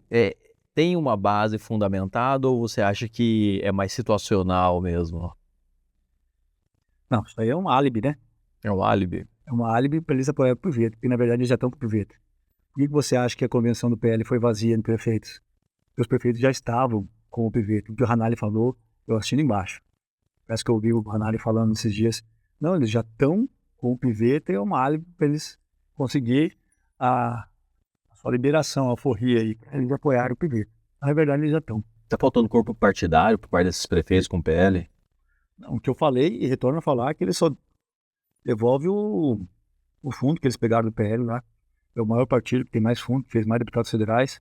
tem uma base fundamentada ou você acha que é mais situacional mesmo? Não, isso aí é um álibi, né? É um álibi? É um álibi para eles apoiarem o Pivete, porque na verdade eles já estão com o Pivete. Por que você acha que a convenção do PL foi vazia de prefeitos? Porque os prefeitos já estavam com o Pivete. O que o Ranalli falou, eu assino embaixo. Parece que eu ouvi o Ranalli falando esses dias. Não, eles já estão com o Pivete, é uma álibi para eles conseguir a sua liberação, a alforria aí, para eles apoiarem o Pivete. Na verdade, eles já estão. Tá faltando corpo partidário por parte desses prefeitos com o PL? Não, o que eu falei, e retorno a falar, é que eles só devolvem o fundo que eles pegaram do PL lá. É o maior partido que tem mais fundo, que fez mais deputados federais.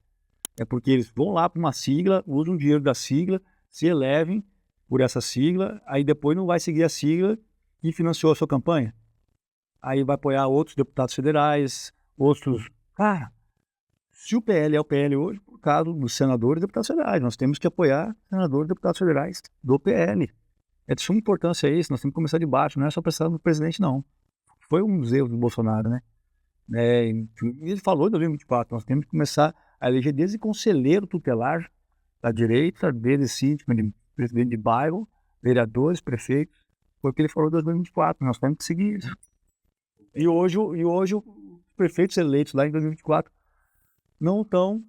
É porque eles vão lá para uma sigla, usam o dinheiro da sigla, se elevem por essa sigla, aí depois não vai seguir a sigla que financiou a sua campanha. Aí vai apoiar outros deputados federais, outros... Cara, se o PL é o PL hoje, por causa dos senadores e deputados federais, nós temos que apoiar senadores e deputados federais do PL. É de suma importância isso, nós temos que começar de baixo, não é só pensar no presidente, não. Foi um dos erros do Bolsonaro, né? Ele falou em 2024, nós temos que começar a eleger desde conselheiro tutelar da direita, desde síndico, de presidente de bairro, vereadores, prefeitos. Foi o que ele falou em 2024, nós temos que seguir isso. E hoje os prefeitos eleitos lá em 2024 não estão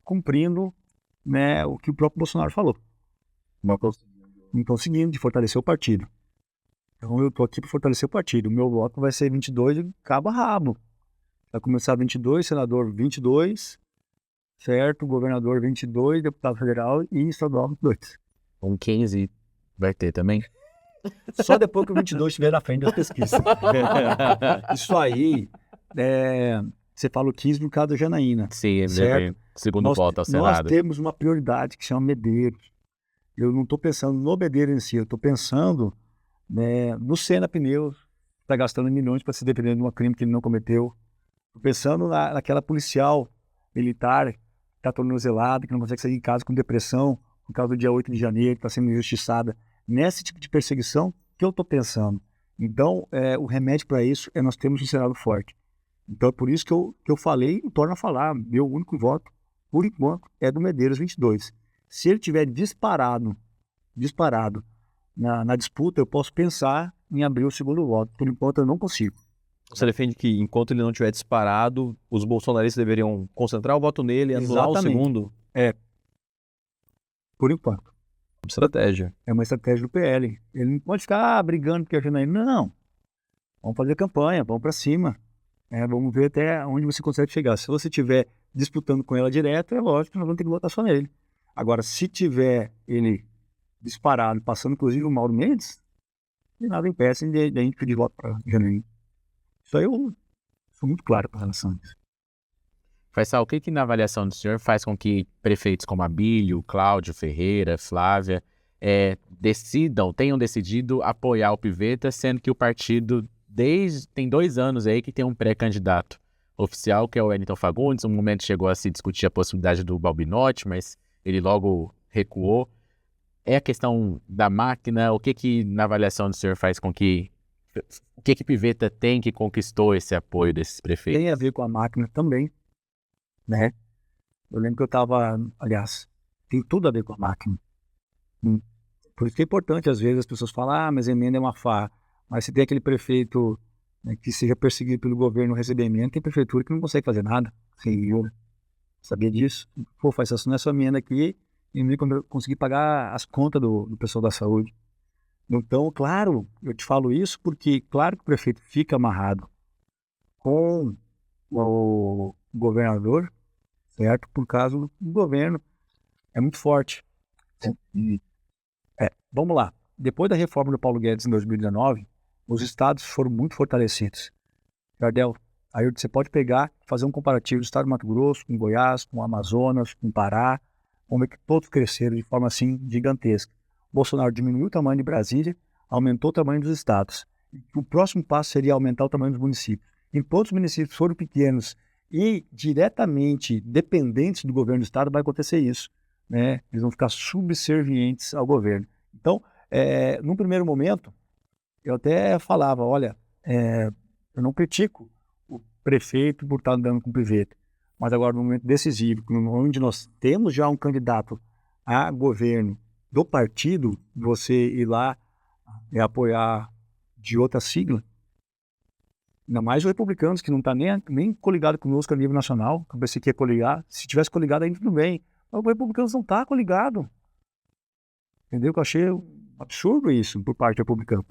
cumprindo, né, o que o próprio Bolsonaro falou. Não estão seguindo de fortalecer o partido. Então eu estou aqui para fortalecer o partido. O meu voto vai ser 22 de cabo a rabo. Vai começar 22, senador 22, certo? Governador 22, deputado federal e estadual 22. 15 vai ter também? Só depois que o 22 estiver na frente das pesquisas. Isso aí, você fala o 15 por causa da Janaína. Sim, certo? Segundo voto ao Senado. Nós temos uma prioridade que chama Medeiros. Eu não estou pensando no Medeiros em si, eu estou pensando, né, no Sena Pneus, que está gastando milhões para se defender de um crime que ele não cometeu. Estou pensando naquela policial militar que está tornozelada, que não consegue sair de casa com depressão por causa do dia 8 de janeiro, que está sendo injustiçada. Nesse tipo de perseguição que eu estou pensando. Então, o remédio para isso é nós termos um Senado forte. Então, é por isso que eu falei e torno a falar. Meu único voto, por enquanto, é do Medeiros 22. Se ele tiver disparado na disputa, eu posso pensar em abrir o segundo voto. Por enquanto, eu não consigo. Você defende que, enquanto ele não tiver disparado, os bolsonaristas deveriam concentrar o voto nele e anular o segundo? Por enquanto. Estratégia. É uma estratégia do PL. Ele não pode ficar brigando porque a Janaína. Não. Vamos fazer campanha, vamos para cima. Vamos ver até onde você consegue chegar. Se você estiver disputando com ela direto, é lógico que nós vamos ter que votar só nele. Agora, se tiver ele disparado, passando inclusive o Mauro Mendes, nada impede de a gente pedir voto para Janaína. Isso aí eu sou muito claro com relação a isso. Faisal, o que na avaliação do senhor faz com que prefeitos como Abílio, Cláudio Ferreira, Flávia, tenham decidido apoiar o Piveta, sendo que o partido tem 2 anos aí que tem um pré-candidato oficial, que é o Wellington Fagundes. Um momento chegou a se discutir a possibilidade do Balbinotti, mas ele logo recuou. É a questão da máquina, o que na avaliação do senhor faz com que... O que Piveta tem que conquistou esse apoio desses prefeitos? Tem a ver com a máquina também, né? Eu lembro que eu estava, aliás, tem tudo a ver com a máquina. Por isso que é importante, às vezes, as pessoas falam, mas a emenda é uma farra. Mas se tem aquele prefeito, né, que seja perseguido pelo governo receber emenda, tem prefeitura que não consegue fazer nada. Senhor, sabia disso? Pô, faz essa não é sua emenda aqui e nem conseguir pagar as contas do pessoal da saúde. Então, claro, eu te falo isso porque, claro que o prefeito fica amarrado com o governador, certo? Por causa do governo. É muito forte. Vamos lá. Depois da reforma do Paulo Guedes em 2019, os estados foram muito fortalecidos. Jardel, aí você pode pegar, fazer um comparativo do estado do Mato Grosso com Goiás, com Amazonas, com Pará. Vamos ver que todos cresceram de forma assim gigantesca. Bolsonaro diminuiu o tamanho de Brasília, aumentou o tamanho dos estados. O próximo passo seria aumentar o tamanho dos municípios. Enquanto os municípios forem pequenos e diretamente dependentes do governo do estado, vai acontecer isso, né? Eles vão ficar subservientes ao governo. Então, num primeiro momento, eu até falava, olha, eu não critico o prefeito por estar andando com o Piveta, mas agora no momento decisivo, onde nós temos já um candidato a governo do partido, você ir lá e apoiar de outra sigla, ainda mais os republicanos, que não está nem coligado conosco a nível nacional, que eu pensei que ia coligar. Se tivesse coligado ainda tudo bem, mas os republicanos não estão coligados. Entendeu? Que eu achei absurdo isso por parte do republicano.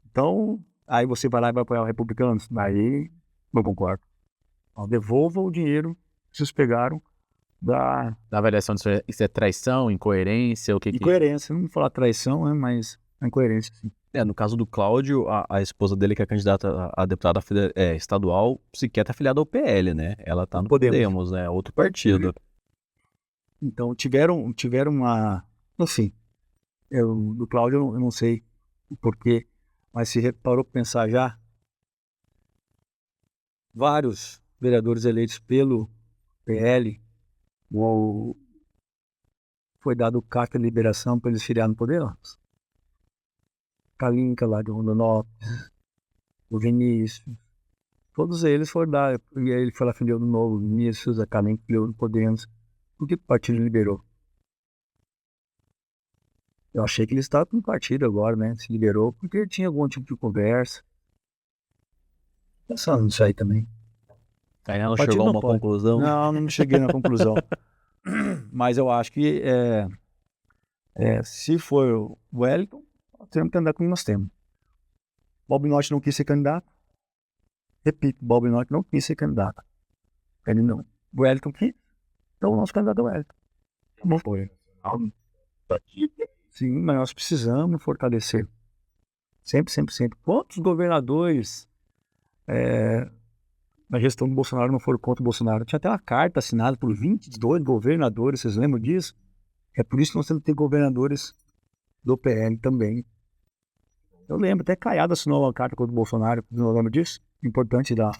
Então, aí você vai lá e vai apoiar os republicanos, daí não concordo. Então, devolva o dinheiro que vocês pegaram da avaliação do senhor, isso é traição, incoerência? Incoerência, não vou falar traição, né, mas incoerência, sim. No caso do Cláudio, a esposa dele, que é candidata a deputada estadual, sequer está afiliada ao PL, né? Ela está no Podemos, né? Outro partido. Então, tiveram uma... Enfim, Do Cláudio eu não sei o porquê, mas se parou para pensar já, vários vereadores eleitos pelo PL, foi dado carta de liberação para eles filiar no poder. Kalinka lá de Rondonópolis, o Vinícius, todos eles foram dar, e aí ele foi lá filiou no Novo, o Vinícius, a Kalinka filiou no Podemos. Por que o partido liberou? Eu achei que ele estava com o partido agora, né? Se liberou porque tinha algum tipo de conversa. Pensando nisso aí também. Aí não Partido chegou a não uma pode. conclusão. Não cheguei na conclusão. Mas eu acho que se for o Wellington, nós temos que andar como nós temos. Bob Norte não quis ser candidato. Repito, Bob Norte não quis ser candidato. Ele não. O Wellington quis. Então o nosso candidato é o Wellington. Não foi. Sim, mas nós precisamos fortalecer. Sempre, sempre, sempre. Quantos governadores na gestão do Bolsonaro não foram contra o Bolsonaro? Tinha até uma carta assinada por 22 governadores, vocês lembram disso? É por isso que nós temos que ter governadores do PL também. Eu lembro, até Caiado assinou uma carta contra o Bolsonaro, não lembro disso? Importante da...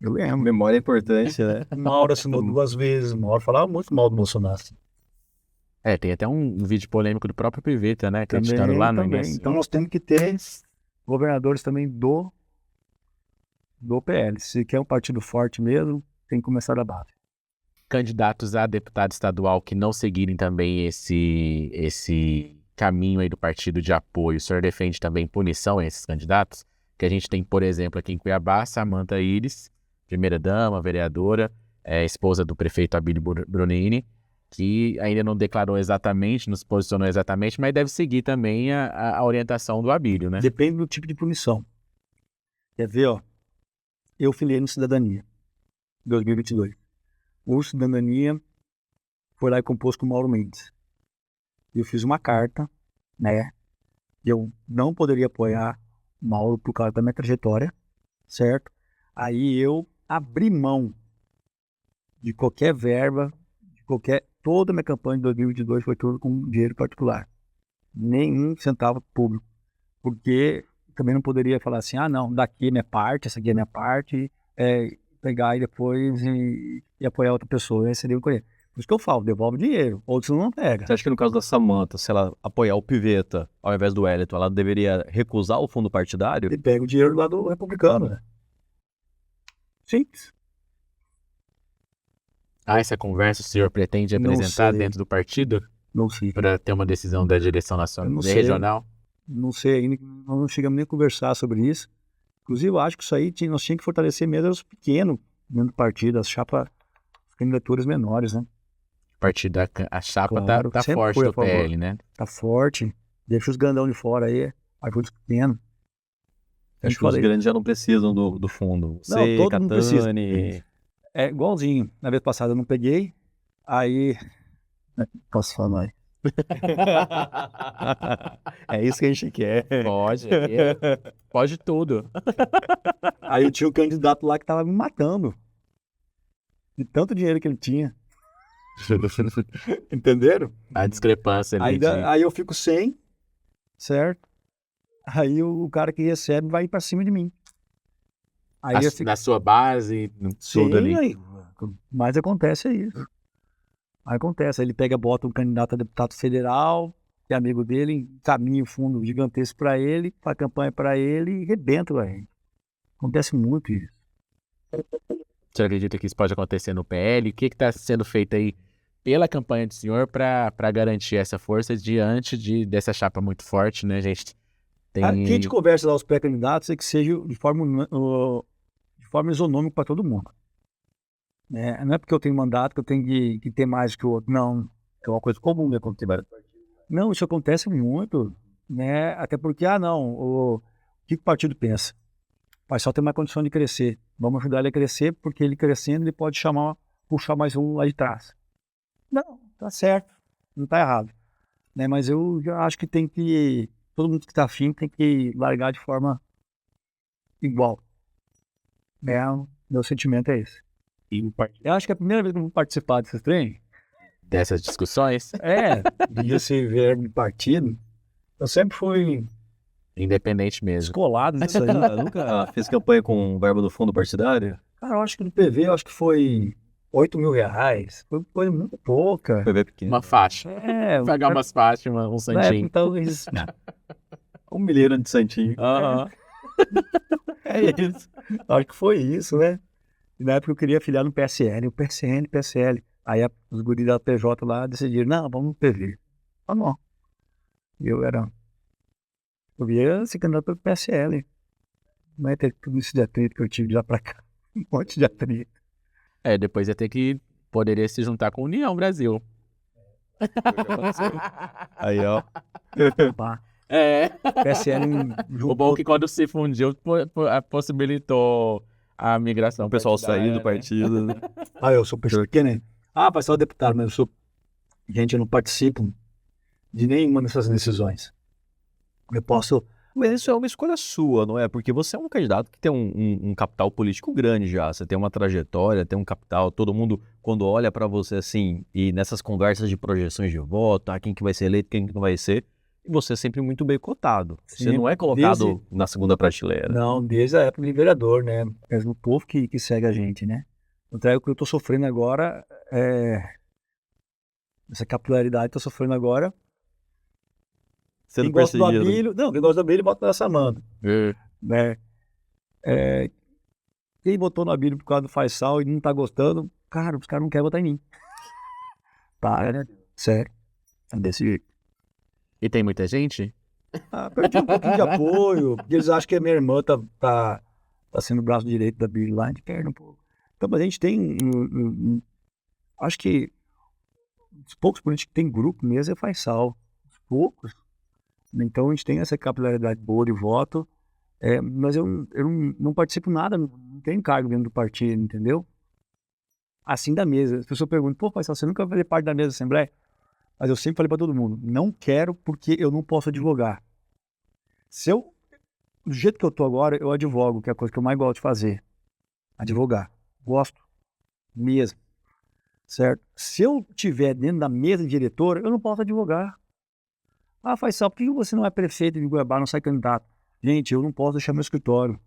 Eu lembro. Memória é importante, né? Mauro assinou 2 vezes, Mauro falava muito mal do Bolsonaro. Tem até um vídeo polêmico do próprio Piveta, né? Criticando lá no início. Então nós temos que ter governadores também do PL. Se quer um partido forte mesmo, tem que começar da base. Candidatos a deputado estadual que não seguirem também esse caminho aí do partido de apoio, o senhor defende também punição a esses candidatos? Que a gente tem, por exemplo, aqui em Cuiabá, Samantha Iris, primeira-dama, vereadora, esposa do prefeito Abílio Bronini, que ainda não declarou exatamente, não se posicionou exatamente, mas deve seguir também a orientação do Abílio, né? Depende do tipo de punição. Quer ver, ó? Eu filiei no Cidadania, 2022. O Cidadania foi lá e compôs com o Mauro Mendes. Eu fiz uma carta, né? Eu não poderia apoiar o Mauro por causa da minha trajetória, certo? Aí eu abri mão de qualquer verba, toda a minha campanha de 2022 foi tudo com dinheiro particular. Nenhum centavo público. Porque também não poderia falar assim, não, daqui é minha parte, essa aqui é minha parte, pegar e depois e apoiar outra pessoa. Esse seria o que por isso que eu falo, devolve dinheiro, outros não pega. Você acha que no caso da Samantha, se ela apoiar o Piveta ao invés do Wellington, ela deveria recusar o fundo partidário? Ele pega o dinheiro lá do republicano, né? Simples. Essa conversa o senhor pretende Não apresentar sei. dentro do partido Não sei. para ter uma decisão da direção Eu nacional não e sei. regional? Não sei ainda, nós não chegamos nem a conversar sobre isso. Inclusive, eu acho que isso aí nós tínhamos que fortalecer mesmo os pequenos dentro do partido, as chapas, as candidaturas menores, né? A chapa Claro, tá sempre forte fui a do favor. PL, né? Tá forte, deixa os grandão de fora aí os pequenos. Acho que os grandes já não precisam do fundo. Você, todo mundo precisa. Catani... É igualzinho. Na vez passada eu não peguei, aí... Posso falar aí? É isso que a gente quer. Pode tudo. Aí eu tinha um candidato lá que tava me matando. De tanto dinheiro que ele tinha. Entenderam? A discrepância ali. Aí eu fico sem, certo? Aí o cara que recebe vai para cima de mim. Aí na sua base, tudo ali. Aí, mas acontece isso. Aí acontece, aí ele bota um candidato a deputado federal, que é amigo dele, encaminha um fundo gigantesco para ele, faz campanha para ele e rebenta a gente. Acontece muito isso. Você acredita que isso pode acontecer no PL? O que está sendo feito aí pela campanha do senhor para garantir essa força diante dessa chapa muito forte, né, gente? Aqui a gente conversa lá os pré-candidatos é que seja de forma isonômica para todo mundo. Não é porque eu tenho mandato que eu tenho que ter mais que o outro. Não, é uma coisa comum, né, quando tem vários partidos. Não, isso acontece muito, né? Até porque, o que o partido pensa? Vai só ter mais condição de crescer. Vamos ajudar ele a crescer, porque ele crescendo, ele pode puxar mais um lá de trás. Não, tá certo, não tá errado. Né? Mas eu já acho que todo mundo que tá afim tem que largar de forma igual. Meu sentimento é esse. Eu acho que é a primeira vez que eu vou participar desses trem. dessas discussões? Devia ser verbo de partido. Eu sempre fui Independente mesmo. descolado nisso aí. Nunca fez campanha com verba do fundo partidário? Cara, eu acho que no PV, eu acho que foi R$ 8.000. Foi coisa muito pouca. PV pequeno. Uma faixa. Pagar cara, umas faixas, um na época, santinho. então, isso. Um milheiro de santinho. Aham. É isso. Acho que foi isso, né? E na época eu queria filiar no PSL, o PSL. Aí os guris da PJ lá decidiram, não, vamos no PV. Ah, não. Eu ia ser candidato pelo PSL. Mas ter tudo isso de atrito que eu tive de lá pra cá. Um monte de atrito. Depois ia ter que poderia se juntar com a União Brasil. Aí, ó. Pá. PSL O bom é que quando se fundiu, possibilitou a migração. O pessoal partidária, sair do né? partido. Né? eu sou pequeno, né? Mas sou deputado, mas eu sou... Gente, eu não participo de nenhuma dessas decisões. Eu posso... Mas isso é uma escolha sua, não é? Porque você é um candidato que tem um capital político grande já. Você tem uma trajetória, tem um capital. Todo mundo, quando olha pra você assim, e nessas conversas de projeções de voto, quem que vai ser eleito, quem que não vai ser, você é sempre muito bem cotado. Você Sim, não é colocado desde- na segunda prateleira. Não, desde a época de vereador, né? É o povo que segue a gente, né? Então, o que eu tô sofrendo agora essa capilaridade que eu tô sofrendo agora. Sendo Quem gosta do perseguido. Abílio... Não, quem gosta do Abílio bota nessa manda, né? Quem botou no Abílio por causa do Faisal e não tá gostando, cara, os caras não querem votar em mim. Para, né? Sério. É desse jeito. E tem muita gente? Perdi um pouquinho de apoio, porque eles acham que a minha irmã tá sendo o braço direito da Abílio lá, a gente perde um pouco. Então, mas a gente tem... acho que os poucos políticos que tem grupo mesmo é Faisal. Os poucos. Então a gente tem essa capilaridade boa de voto, mas eu não participo nada, não tenho cargo dentro do partido, entendeu? Assim da mesa. As pessoas perguntam, pô, Faisal, você nunca vai fazer parte da mesa da Assembleia? Mas eu sempre falei para todo mundo, não quero porque eu não posso advogar. Do jeito que eu tô agora, eu advogo, que é a coisa que eu mais gosto de fazer. Advogar. Gosto. Mesmo. Certo? Se eu estiver dentro da mesa diretora, eu não posso advogar. Faisal, por que você não é prefeito de Goiabá, não sai candidato? Gente, eu não posso deixar meu escritório.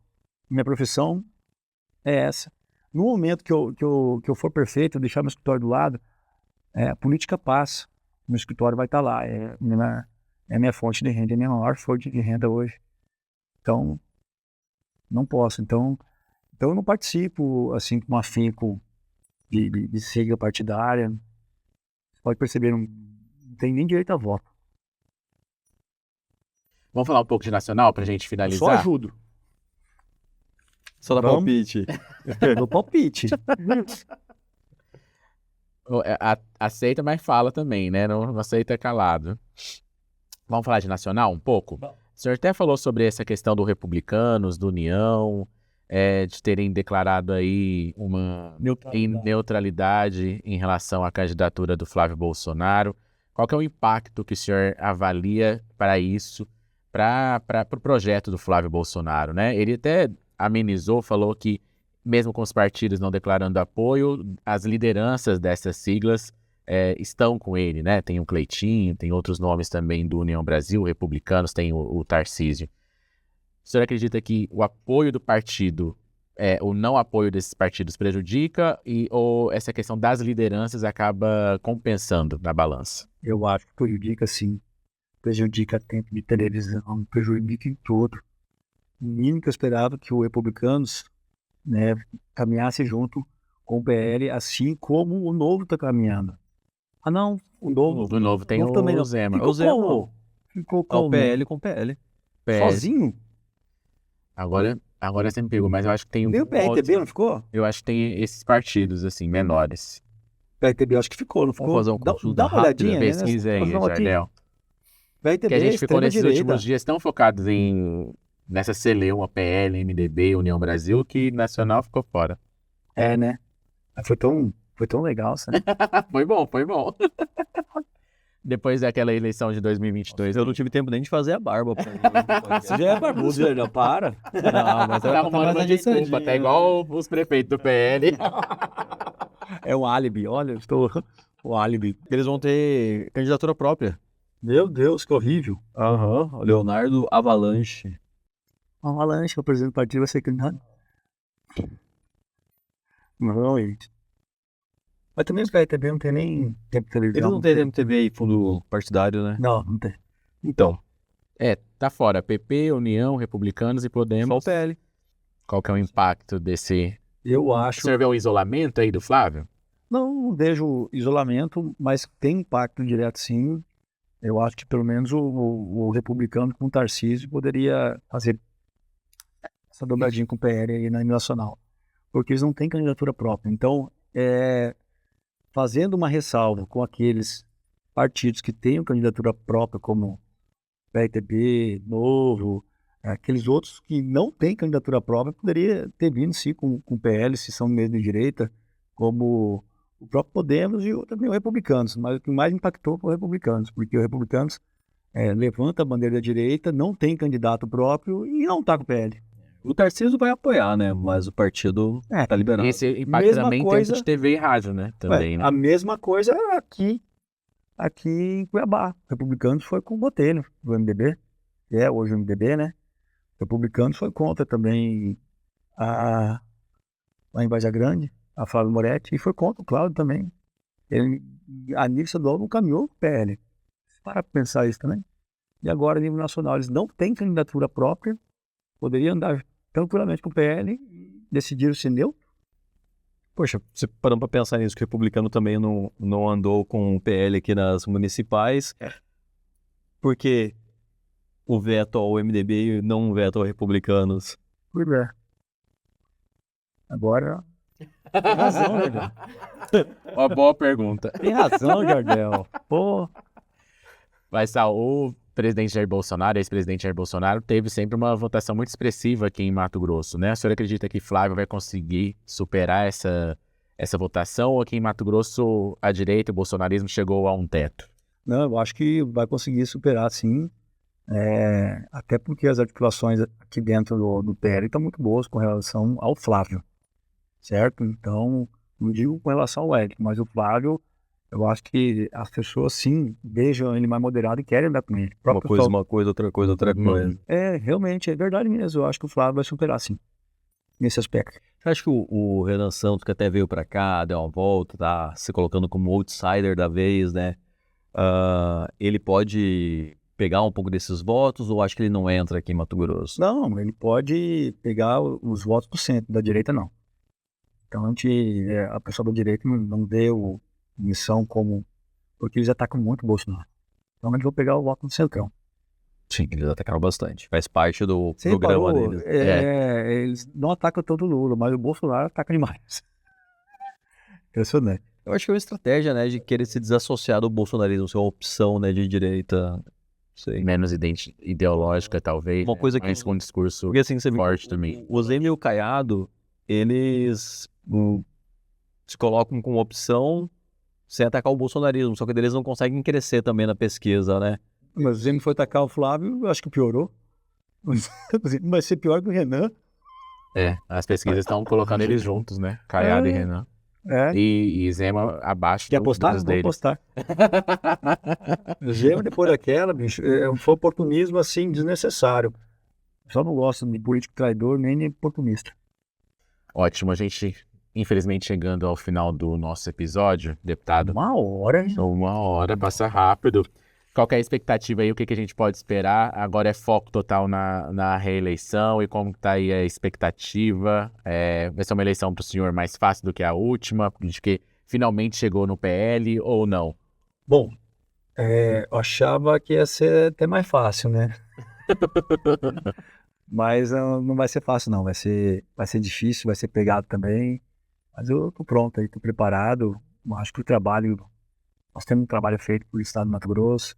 Minha profissão é essa. No momento que eu for prefeito, eu deixar meu escritório do lado, a política passa. Meu escritório vai estar lá. É minha fonte de renda, é minha maior fonte de renda hoje. Então, não posso. Então eu não participo, assim, com afinco de sigla partidária. Você pode perceber, não tem nem direito a voto. Vamos falar um pouco de nacional pra gente Eu finalizar? só ajudo. Só dá Vamos. palpite. Dou palpite. Aceita, mas fala também, né? Não aceita calado. Vamos falar de nacional um pouco? Vamos. O senhor até falou sobre essa questão do Republicanos, do União, de terem declarado aí uma neutralidade em relação à candidatura do Flávio Bolsonaro. Qual que é o impacto que o senhor avalia para isso, para o projeto do Flávio Bolsonaro, né? Ele até amenizou, falou que mesmo com os partidos não declarando apoio, as lideranças dessas siglas estão com ele, né? Tem o Cleitinho, tem outros nomes também do União Brasil, republicanos, tem o Tarcísio. O senhor acredita que o apoio do partido, o não apoio desses partidos prejudica ou essa questão das lideranças acaba compensando na balança? Eu acho que prejudica, sim. Prejudica tempo de televisão, prejudica em todo. O mínimo que eu esperava que o Republicanos, né, caminhasse junto com o PL, assim como o Novo está caminhando. Não, o Novo... Do Novo tem Novo também o não. Zema. Ficou O Zema, como? Ficou O como? PL com PL. Sozinho? Agora você me pegou, mas eu acho que tem Nem o PRTB não ficou? Eu acho que tem esses partidos, assim, menores. O PRTB acho que ficou, não ficou? Vamos fazer uma consulta dá uma olhadinha, rápida, né? Pesquisa aí, Jardel. PRTB, Que a gente ficou nesses extrema-direita. últimos dias tão focados nessa celeuma, PL, MDB, União Brasil, que Nacional ficou fora. Né? Mas foi tão legal, sabe? Foi bom. Depois daquela eleição de 2022. Eu não tive tempo nem de fazer a barba. Você já é barbudo, já para. Não, mas Você tá arrumando uma desculpa, tá igual os prefeitos do PL. É um álibi, olha, eu estou o álibi. Eles vão ter candidatura própria. Meu Deus, que horrível. Aham. Leonardo Avalanche. Uma avalanche, o presidente do partido vai ser candidato. Não, gente. Mas também os PRTB não tem nem tempo de televisão. Eles não têm MTV e fundo partidário, né? Não, não tem. Então, Tá fora. PP, União, Republicanos e só o Podemos. PL. Qual que é o impacto desse... Eu O acho. senhor vê um isolamento aí do Flávio? Não vejo isolamento, mas tem impacto direto sim. Eu acho que pelo menos o republicano com o Tarcísio poderia fazer essa dobradinha com o PL aí na nacional. Porque eles não têm candidatura própria. Então, fazendo uma ressalva com aqueles partidos que tenham candidatura própria, como PRTB, Novo, aqueles outros que não têm candidatura própria, poderia ter vindo sim com o PL, se são mesmo de direita, como o próprio Podemos e também o Republicanos. Mas o que mais impactou foi o Republicanos, porque o Republicanos levanta a bandeira da direita, não tem candidato próprio e não está com o PL. O Tarcísio vai apoiar, né? Mas o partido tá liberando. Esse impacto Mesma também coisa- tem de TV e rádio, né? Também, né? A mesma coisa aqui em Cuiabá. O Republicanos foi com o Botelho, do MDB, que é hoje o MDB, né? O Republicanos foi contra também lá em Vargem Grande, a Flávio Moretti, e foi contra o Cláudio também. A nível estadual não caminhou com o PL. Para pensar isso também. E agora, a nível nacional, eles não têm candidatura própria, poderiam andar tranquilamente com o PL e decidiram ser neutro. Poxa, você parando pra pensar nisso, que o republicano também não andou com o PL aqui nas municipais, porque o veto ao MDB e não o veto aos republicanos. Pois é. Agora, tem razão, Jardel. Uma boa pergunta. Tem razão, Jardel. Pô, Vai estar o presidente Jair Bolsonaro, ex-presidente Jair Bolsonaro, teve sempre uma votação muito expressiva aqui em Mato Grosso, né? O senhor acredita que Flávio vai conseguir superar essa votação ou aqui em Mato Grosso a direita, o bolsonarismo chegou a um teto? não, eu acho que vai conseguir superar, sim. Até porque as articulações aqui dentro do PL estão muito boas com relação ao Flávio, certo? Então, não digo com relação ao Hélio, mas o Flávio, eu acho que as pessoas, sim, vejam ele mais moderado e querem andar com ele. O Uma próprio coisa, pessoal- uma coisa, outra coisa, outra coisa. Realmente, é verdade mesmo. Eu acho que o Flávio vai superar, sim, nesse aspecto. Você acha que o Renan Santos, que até veio pra cá, deu uma volta, tá se colocando como outsider da vez, né? Ele pode pegar um pouco desses votos ou acho que ele não entra aqui em Mato Grosso? Não, ele pode pegar os votos do centro, da direita não. Então a pessoa da direita não deu missão como... Porque eles atacam muito o Bolsonaro. Então eles vão pegar o voto do centrão. Sim, eles atacaram bastante. Faz parte do Você programa reparou? deles. Eles não atacam tanto o Lula, mas o Bolsonaro ataca demais. Impressionante. Eu acho que é uma estratégia, né, de querer se desassociar do bolsonarismo, ser uma opção, né, de direita. Não sei. Menos ideológica, talvez. Uma coisa que- mais com um discurso Porque assim, você vê forte que também. o Zema e o Caiado, eles se colocam como opção sem atacar o bolsonarismo, só que eles não conseguem crescer também na pesquisa, né? Mas o Zema foi atacar o Flávio, eu acho que piorou. Vai ser pior que o Renan. As pesquisas estão colocando eles juntos, né? Caiado e Renan. E Zema abaixo Quer apostar? dos Vamos deles. apostar. O Zema, depois daquela, bicho, foi oportunismo assim, desnecessário. Só não gosto de político traidor nem de oportunista. Ótimo, a gente, infelizmente, chegando ao final do nosso episódio, deputado. 1 hora, hein? 1 hora, passa rápido. Qual que é a expectativa aí? O que a gente pode esperar? Agora é foco total na reeleição e como está aí a expectativa? Vai ser uma eleição para o senhor mais fácil do que a última? De que finalmente chegou no PL ou não? Bom, eu achava que ia ser até mais fácil, né? Mas não vai ser fácil, não. Vai ser difícil, vai ser pegado também. Mas eu tô pronto aí, tô preparado. Eu acho que nós temos um trabalho feito pelo Estado do Mato Grosso.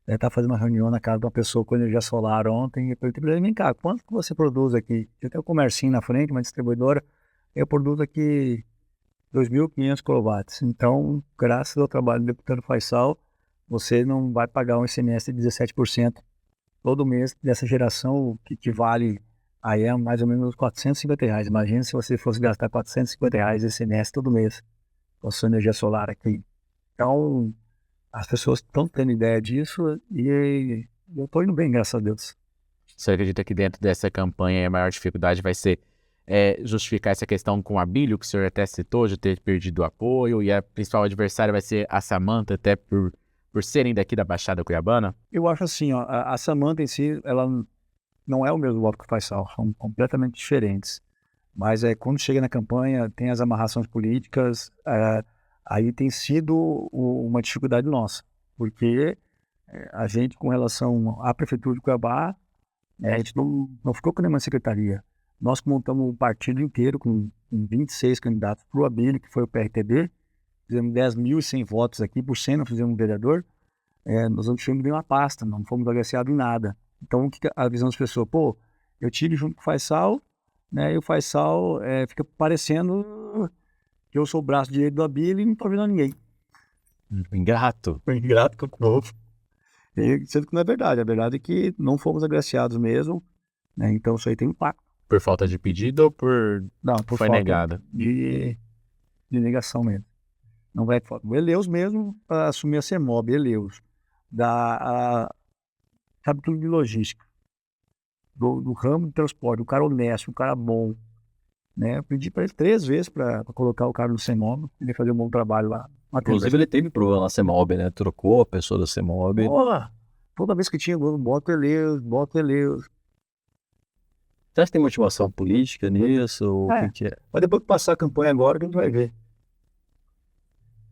Eu estava fazendo uma reunião na casa de uma pessoa com energia solar ontem e eu perguntei para ele, vem cá, quanto que você produz aqui? Eu tenho um comércio na frente, uma distribuidora, eu produzo aqui 2.500 kW. Então, graças ao trabalho do deputado Faisal, você não vai pagar um ICMS de 17% todo mês dessa geração que equivale aí a mais ou menos R$450. Imagina se você fosse gastar R$450 de ICMS todo mês com a sua energia solar aqui. Então, as pessoas estão tendo ideia disso e eu estou indo bem, graças a Deus. Você acredita que dentro dessa campanha a maior dificuldade vai ser justificar essa questão com o Abílio, que o senhor até citou, de ter perdido o apoio, e a principal adversária vai ser a Samantha, até por serem daqui da Baixada Cuiabana? Eu acho assim, ó, a Samantha em si, ela não é o mesmo voto que o Faisal, são completamente diferentes. Mas quando chega na campanha, tem as amarrações políticas, aí tem sido uma dificuldade nossa, porque a gente, com relação à Prefeitura de Cuiabá, a gente não ficou com nenhuma secretaria. Nós montamos um partido inteiro com 26 candidatos para o Abílio, que foi o PRTB, fizemos 10.100 votos aqui, por 100 não fizemos um vereador, nós não tivemos nenhuma pasta, não fomos agraciados em nada. Então, o que a visão das pessoas? Pô, eu tive junto com o Faisal, né, e o Faisal fica parecendo que eu sou o braço direito do Abílio e não estou vendo ninguém. Ingrato. Ingrato com o povo. Sendo que não é verdade. A verdade é que não fomos agraciados mesmo, né, então isso aí tem impacto. Por falta de pedido ou por Por foi falta negada? de negação mesmo. Não vai falta. O Eleus mesmo para assumir a CEMOB, Eleus. Sabe tudo de logística. Do ramo de transporte, o cara honesto, o cara bom. Né? Eu pedi para ele 3 vezes para colocar o cara no CEMOB, ele fazer um bom trabalho lá. Inclusive, ele teve problema na CEMOB, né? Trocou a pessoa da CEMOB. Porra, toda vez que tinha gol, bota Eleus. Você acha que tem motivação política nisso? Ou o que é? Mas depois que passar a campanha agora, que a gente vai ver.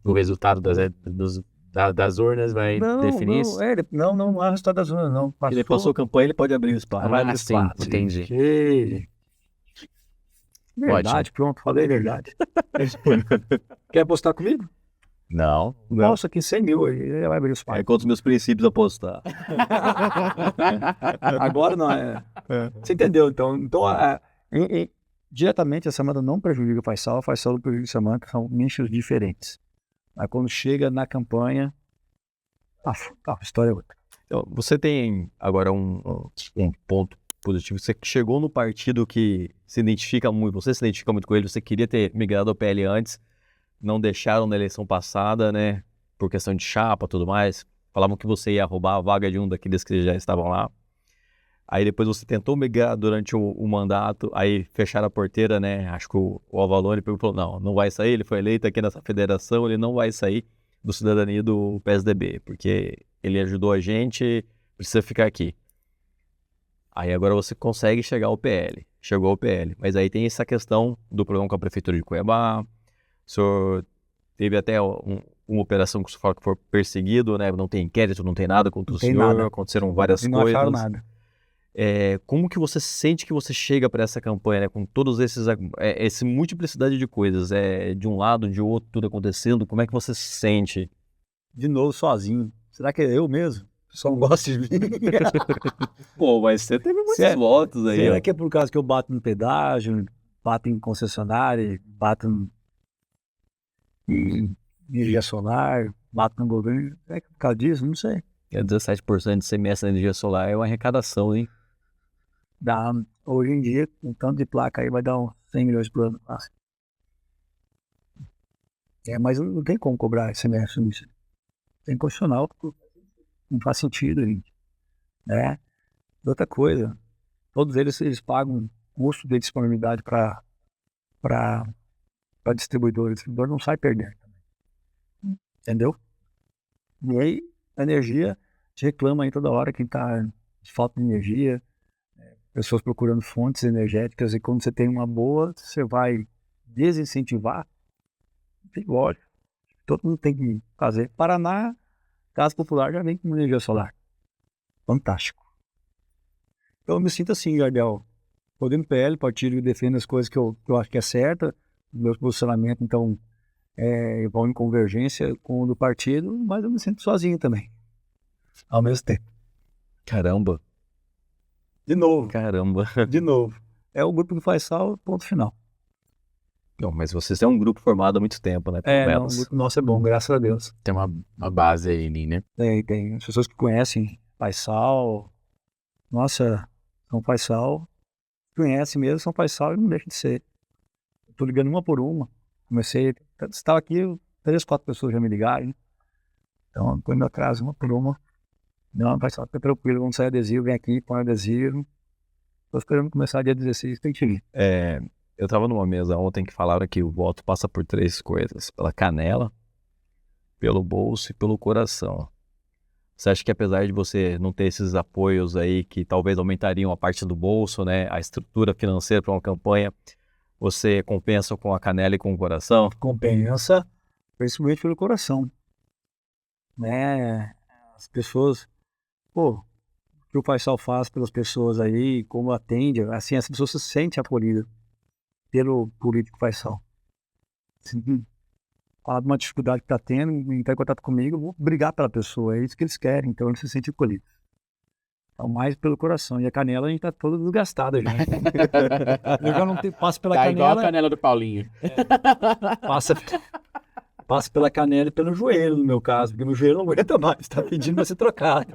O resultado das urnas vai definir isso? Não há resultado das urnas, não. Ele passou a campanha, ele pode abrir o espaço. Vai abrir sim, espaço. entendi. Verdade, pronto, falei a verdade. Quer apostar comigo? Não. Nossa, aqui 100 mil, ele vai abrir os espaço. É contra os meus princípios apostar. Agora não é. Você entendeu? Então diretamente a Samantha não prejudica o Faisal não prejudica a Samantha, são nichos diferentes. Mas quando chega na campanha, a história é outra. Então, você tem agora um ponto positivo. Você chegou no partido que se identifica muito, você se identifica muito com ele, você queria ter migrado ao PL antes, não deixaram na eleição passada, né? Por questão de chapa e tudo mais. Falavam que você ia roubar a vaga de um daqueles que já estavam lá. Aí depois você tentou migrar durante o mandato, aí fecharam a porteira, né? Acho que o Avalone falou, não vai sair, ele foi eleito aqui nessa federação, ele não vai sair do cidadania do PSDB, porque ele ajudou a gente, precisa ficar aqui. Aí agora você consegue chegar ao PL, chegou ao PL, mas aí tem essa questão do problema com a Prefeitura de Cuiabá, o senhor teve até uma operação que o senhor falou que foi perseguido, né? Não tem inquérito, não tem nada contra o senhor, nada. Aconteceram várias não coisas. Acharam nada. Como que você sente que você chega para essa campanha, né? Com todos essa multiplicidade de coisas, de um lado, de outro, tudo acontecendo, como é que você se sente? De novo, sozinho. Será que é eu mesmo? Só não gosto de mim. Pô, mas você teve muitos votos aí. Será que é por causa que eu bato no pedágio, bato em concessionária, bato em energia solar, bato no governo? É por causa disso? Não sei. 17% de CMS na energia solar é uma arrecadação, hein? Hoje em dia, com tanto de placa aí, vai dar uns 100 milhões por ano. Mas não tem como cobrar ICMS nisso. Tem constitucional, não faz sentido, gente. Né? Outra coisa, todos eles pagam custo de disponibilidade para distribuidor. O distribuidor não sai perdendo. Entendeu? E aí, a energia, te reclama aí toda hora que está de falta de energia, pessoas procurando fontes energéticas, e quando você tem uma boa, você vai desincentivar. Lógico, todo mundo tem que fazer. Paraná, Casa Popular já vem com energia solar. Fantástico. Então eu me sinto assim, Jardel, podendo PL, partido que defende as coisas que eu acho que é certa, meus posicionamentos, então, vão em convergência com o do partido, mas eu me sinto sozinho também, ao mesmo tempo. Caramba. De novo. Caramba. De novo. É o grupo do Faisal, ponto final. Não, mas vocês têm um grupo formado há muito tempo, né? O grupo nosso é bom, graças a Deus. Tem uma base aí, né? Tem as pessoas que conhecem Faisal, nossa, São Faisal, conhecem mesmo São Faisal e não deixa de ser. Estou ligando uma por uma. Estava aqui, 3, 4 pessoas já me ligaram. Então, quando eu atraso uma por uma, não, vai só ficar tranquilo, vamos sair adesivo, vem aqui, põe adesivo. Tô esperando começar dia 16, tem que vir. Eu tava numa mesa ontem que falaram que o voto passa por 3 coisas: pela canela, pelo bolso e pelo coração. Você acha que apesar de você não ter esses apoios aí que talvez aumentariam a parte do bolso, né, a estrutura financeira para uma campanha, você compensa com a canela e com o coração? Compensa, principalmente pelo coração, né? As pessoas, o que o Faisal faz pelas pessoas aí, como atende, assim, as pessoas se sentem acolhidas pelo político Faisal. Assim, fala de uma dificuldade que está tendo, entrar em contato comigo, eu vou brigar pela pessoa, é isso que eles querem, então eles se sentem acolhidos. Então, mais pelo coração. E a canela a gente tá toda desgastada já. Eu já não passo pela canela. Igual a canela do Paulinho. Passa pela canela e pelo joelho, no meu caso, porque meu joelho não aguenta mais, tá pedindo pra ser trocado.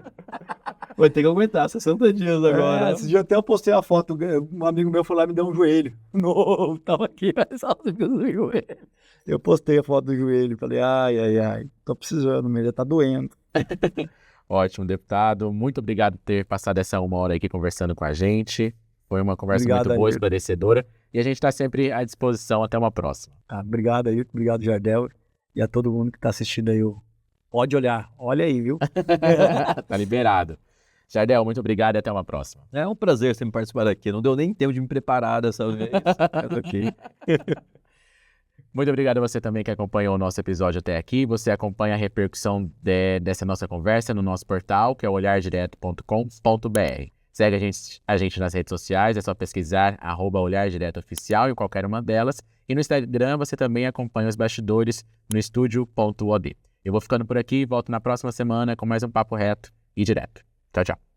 Vai ter que aguentar 60 dias agora. Esse dia até eu postei a foto, um amigo meu foi lá e me deu um joelho. Novo, tava aqui, mas só do joelho. Eu postei a foto do joelho, falei, ai, tô precisando mesmo, já tá doendo. Ótimo, deputado. Muito obrigado por ter passado essa 1 hora aqui conversando com a gente. Foi uma conversa Obrigado, muito boa, Ailton. esclarecedora. E a gente está sempre à disposição. Até uma próxima. Tá, obrigado aí, obrigado Jardel e a todo mundo que tá assistindo aí. Pode olhar, olha aí, viu? Tá liberado. Jardel, muito obrigado e até uma próxima. É um prazer sempre participar daqui. Não deu nem tempo de me preparar dessa vez. Eu tô aqui. Muito obrigado a você também que acompanhou o nosso episódio até aqui. Você acompanha a repercussão dessa nossa conversa no nosso portal, que é olhardireto.com.br. Segue a gente nas redes sociais, é só pesquisar @olhardiretoOficial em qualquer uma delas. E no Instagram você também acompanha os bastidores no estúdio.od. Eu vou ficando por aqui e volto na próxima semana com mais um papo reto e direto. Tchau, tchau.